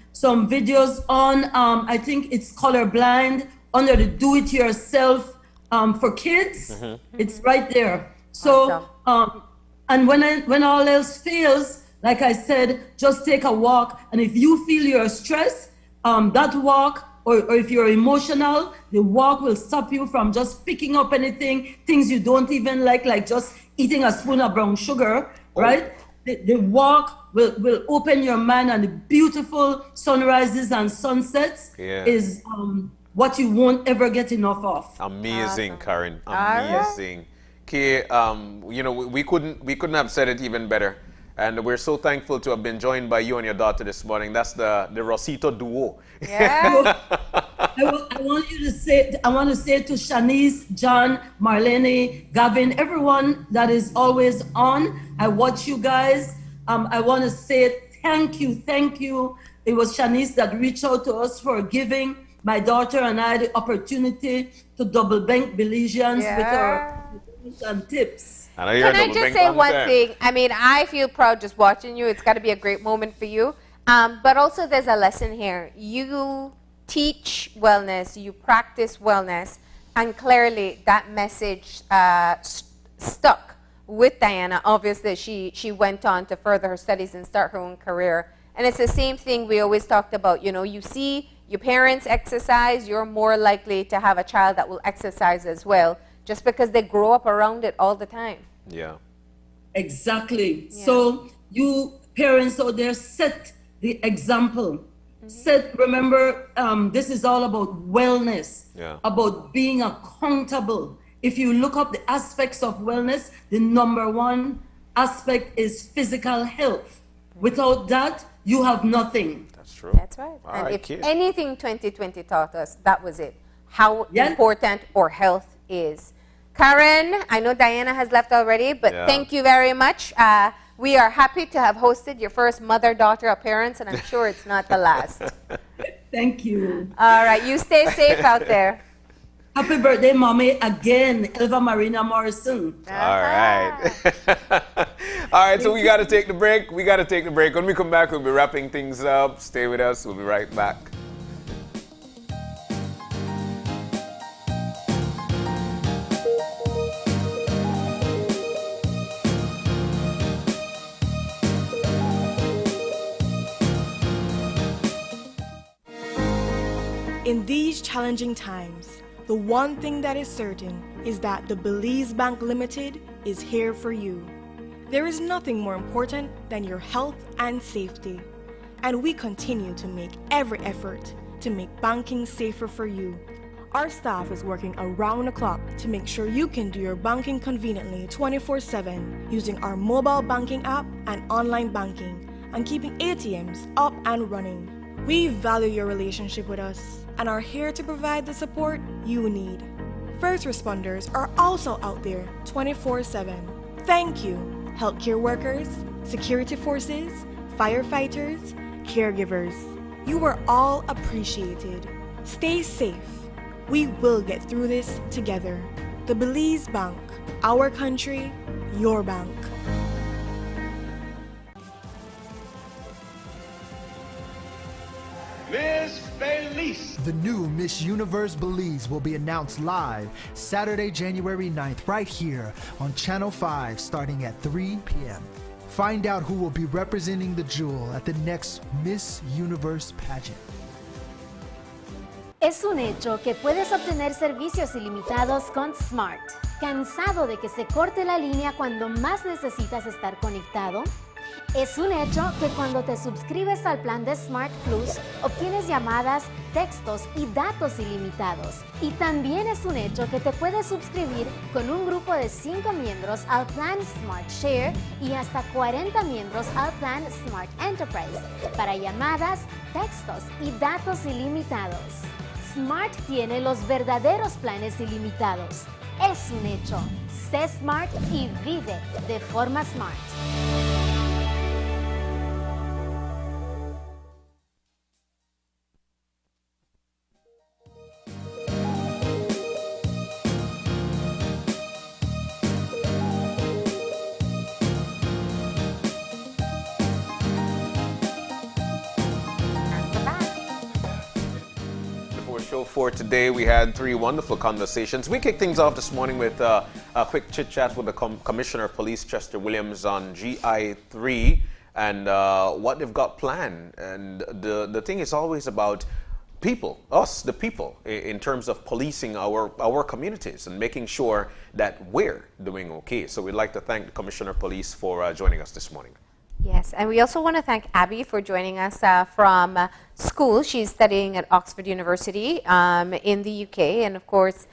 videos on, I think it's colorblind, under the do-it-yourself for kids. It's right there. So, and when all else fails, like I said, just take a walk. And if you feel you're stressed, that walk, or if you're emotional, the walk will stop you from just picking up things you don't even like just eating a spoon of brown sugar, right? The walk will open your mind, and the beautiful sunrises and sunsets is what you won't ever get enough of. Amazing, Karen. Amazing. Kay, we couldn't have said it even better. And we're so thankful to have been joined by you and your daughter this morning. That's the Rosito duo. Yeah. I want to say to Shanice, John, Marlene, Gavin, everyone that is always on. I watch you guys. I want to say thank you. It was Shanice that reached out to us for giving my daughter and I the opportunity to double bank Belizeans with our and tips. Can I just say one thing? I mean, I feel proud just watching you. It's got to be a great moment for you. But also there's a lesson here. You teach wellness, you practice wellness, and clearly that message stuck with Diana. Obviously, she went on to further her studies and start her own career. And it's the same thing we always talked about. You see your parents exercise, you're more likely to have a child that will exercise as well, just because they grow up around it all the time. Yeah. Exactly. Yeah. So you parents out there, set the example. Remember, this is all about wellness, about being accountable. If you look up the aspects of wellness, the number one aspect is physical health. Without that, you have nothing. That's true. That's right. And if anything 2020 taught us, that was it. How important our health is. Karen, I know Diana has left already, but thank you very much. We are happy to have hosted your first mother-daughter appearance, and I'm sure it's not the last. Thank you. All right, you stay safe out there. Happy birthday, Mommy, again, Elva Marina Morrison. All right. All right, so we got to take the break. When we come back, we'll be wrapping things up. Stay with us. We'll be right back. In these challenging times, the one thing that is certain is that the Belize Bank Limited is here for you. There is nothing more important than your health and safety, and we continue to make every effort to make banking safer for you. Our staff is working around the clock to make sure you can do your banking conveniently 24/7 using our mobile banking app and online banking, and keeping ATMs up and running. We value your relationship with us and are here to provide the support you need. First responders are also out there 24/7. Thank you, healthcare workers, security forces, firefighters, caregivers. You are all appreciated. Stay safe. We will get through this together. The Belize Bank, our country, your bank. Miss Felice. The new Miss Universe Belize will be announced live Saturday, January 9th, right here on Channel 5 starting at 3 p.m. Find out who will be representing the jewel at the next Miss Universe pageant. Es un hecho que puedes obtener servicios ilimitados con Smart. ¿Cansado de que se corte la línea cuando más necesitas estar conectado? Es un hecho que cuando te suscribes al plan de Smart Plus, obtienes llamadas, textos y datos ilimitados. Y también es un hecho que te puedes suscribir con un grupo de 5 miembros al plan Smart Share y hasta 40 miembros al plan Smart Enterprise para llamadas, textos y datos ilimitados. Smart tiene los verdaderos planes ilimitados. Es un hecho. Sé Smart y vive de forma Smart. Show for today. We had 3 wonderful conversations. We kicked things off this morning with a quick chit chat with the Commissioner of Police Chester Williams on GI3 and what they've got planned. And the thing is always about people, us, the people, in terms of policing our communities and making sure that we're doing okay. So we'd like to thank the Commissioner of Police for joining us this morning. Yes, and we also want to thank Abby for joining us from school. She's studying at Oxford University in the UK, and of course,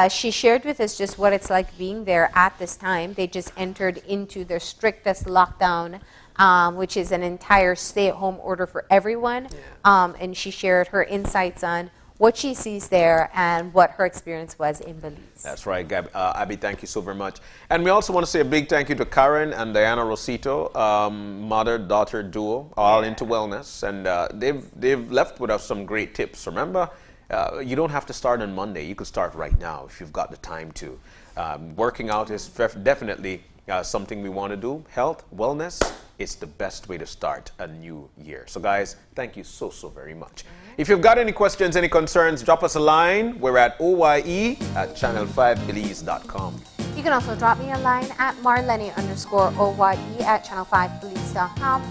she shared with us just what it's like being there at this time. They just entered into their strictest lockdown, which is an entire stay-at-home order for everyone, and she shared her insights on what she sees there and what her experience was in Belize. That's right, Abby, thank you so very much. And we also want to say a big thank you to Karen and Diana Rosito, mother-daughter duo, all into wellness. And they've left with us some great tips. Remember, you don't have to start on Monday. You could start right now if you've got the time to. Working out is definitely something we want to do. Health, wellness, it's the best way to start a new year. So guys, thank you so very much. If you've got any questions, any concerns, drop us a line. We're at oye@channel5belize.com. You can also drop me a line at marlene_oye@channel5belize.com.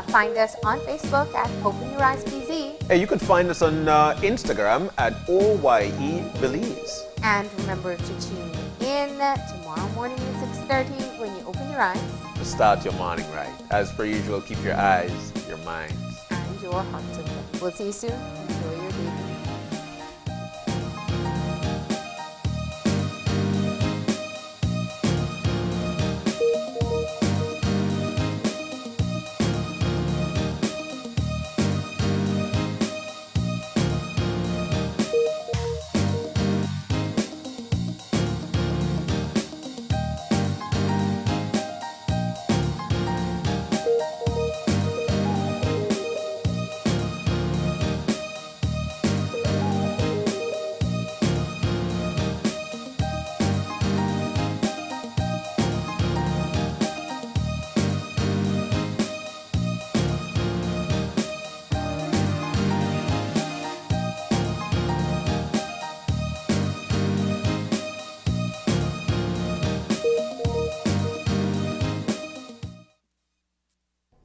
Find us on Facebook at Open Your Eyes BZ. Hey, you can find us on Instagram at OYEBelize. And remember to tune in tomorrow morning at 6:30 when you open your eyes. To start your morning right. As per usual, keep your eyes, your minds, and your hearts open. We'll see you soon. Enjoy your day.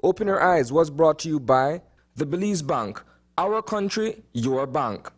Open Your Eyes was brought to you by the Belize Bank, our country, your bank.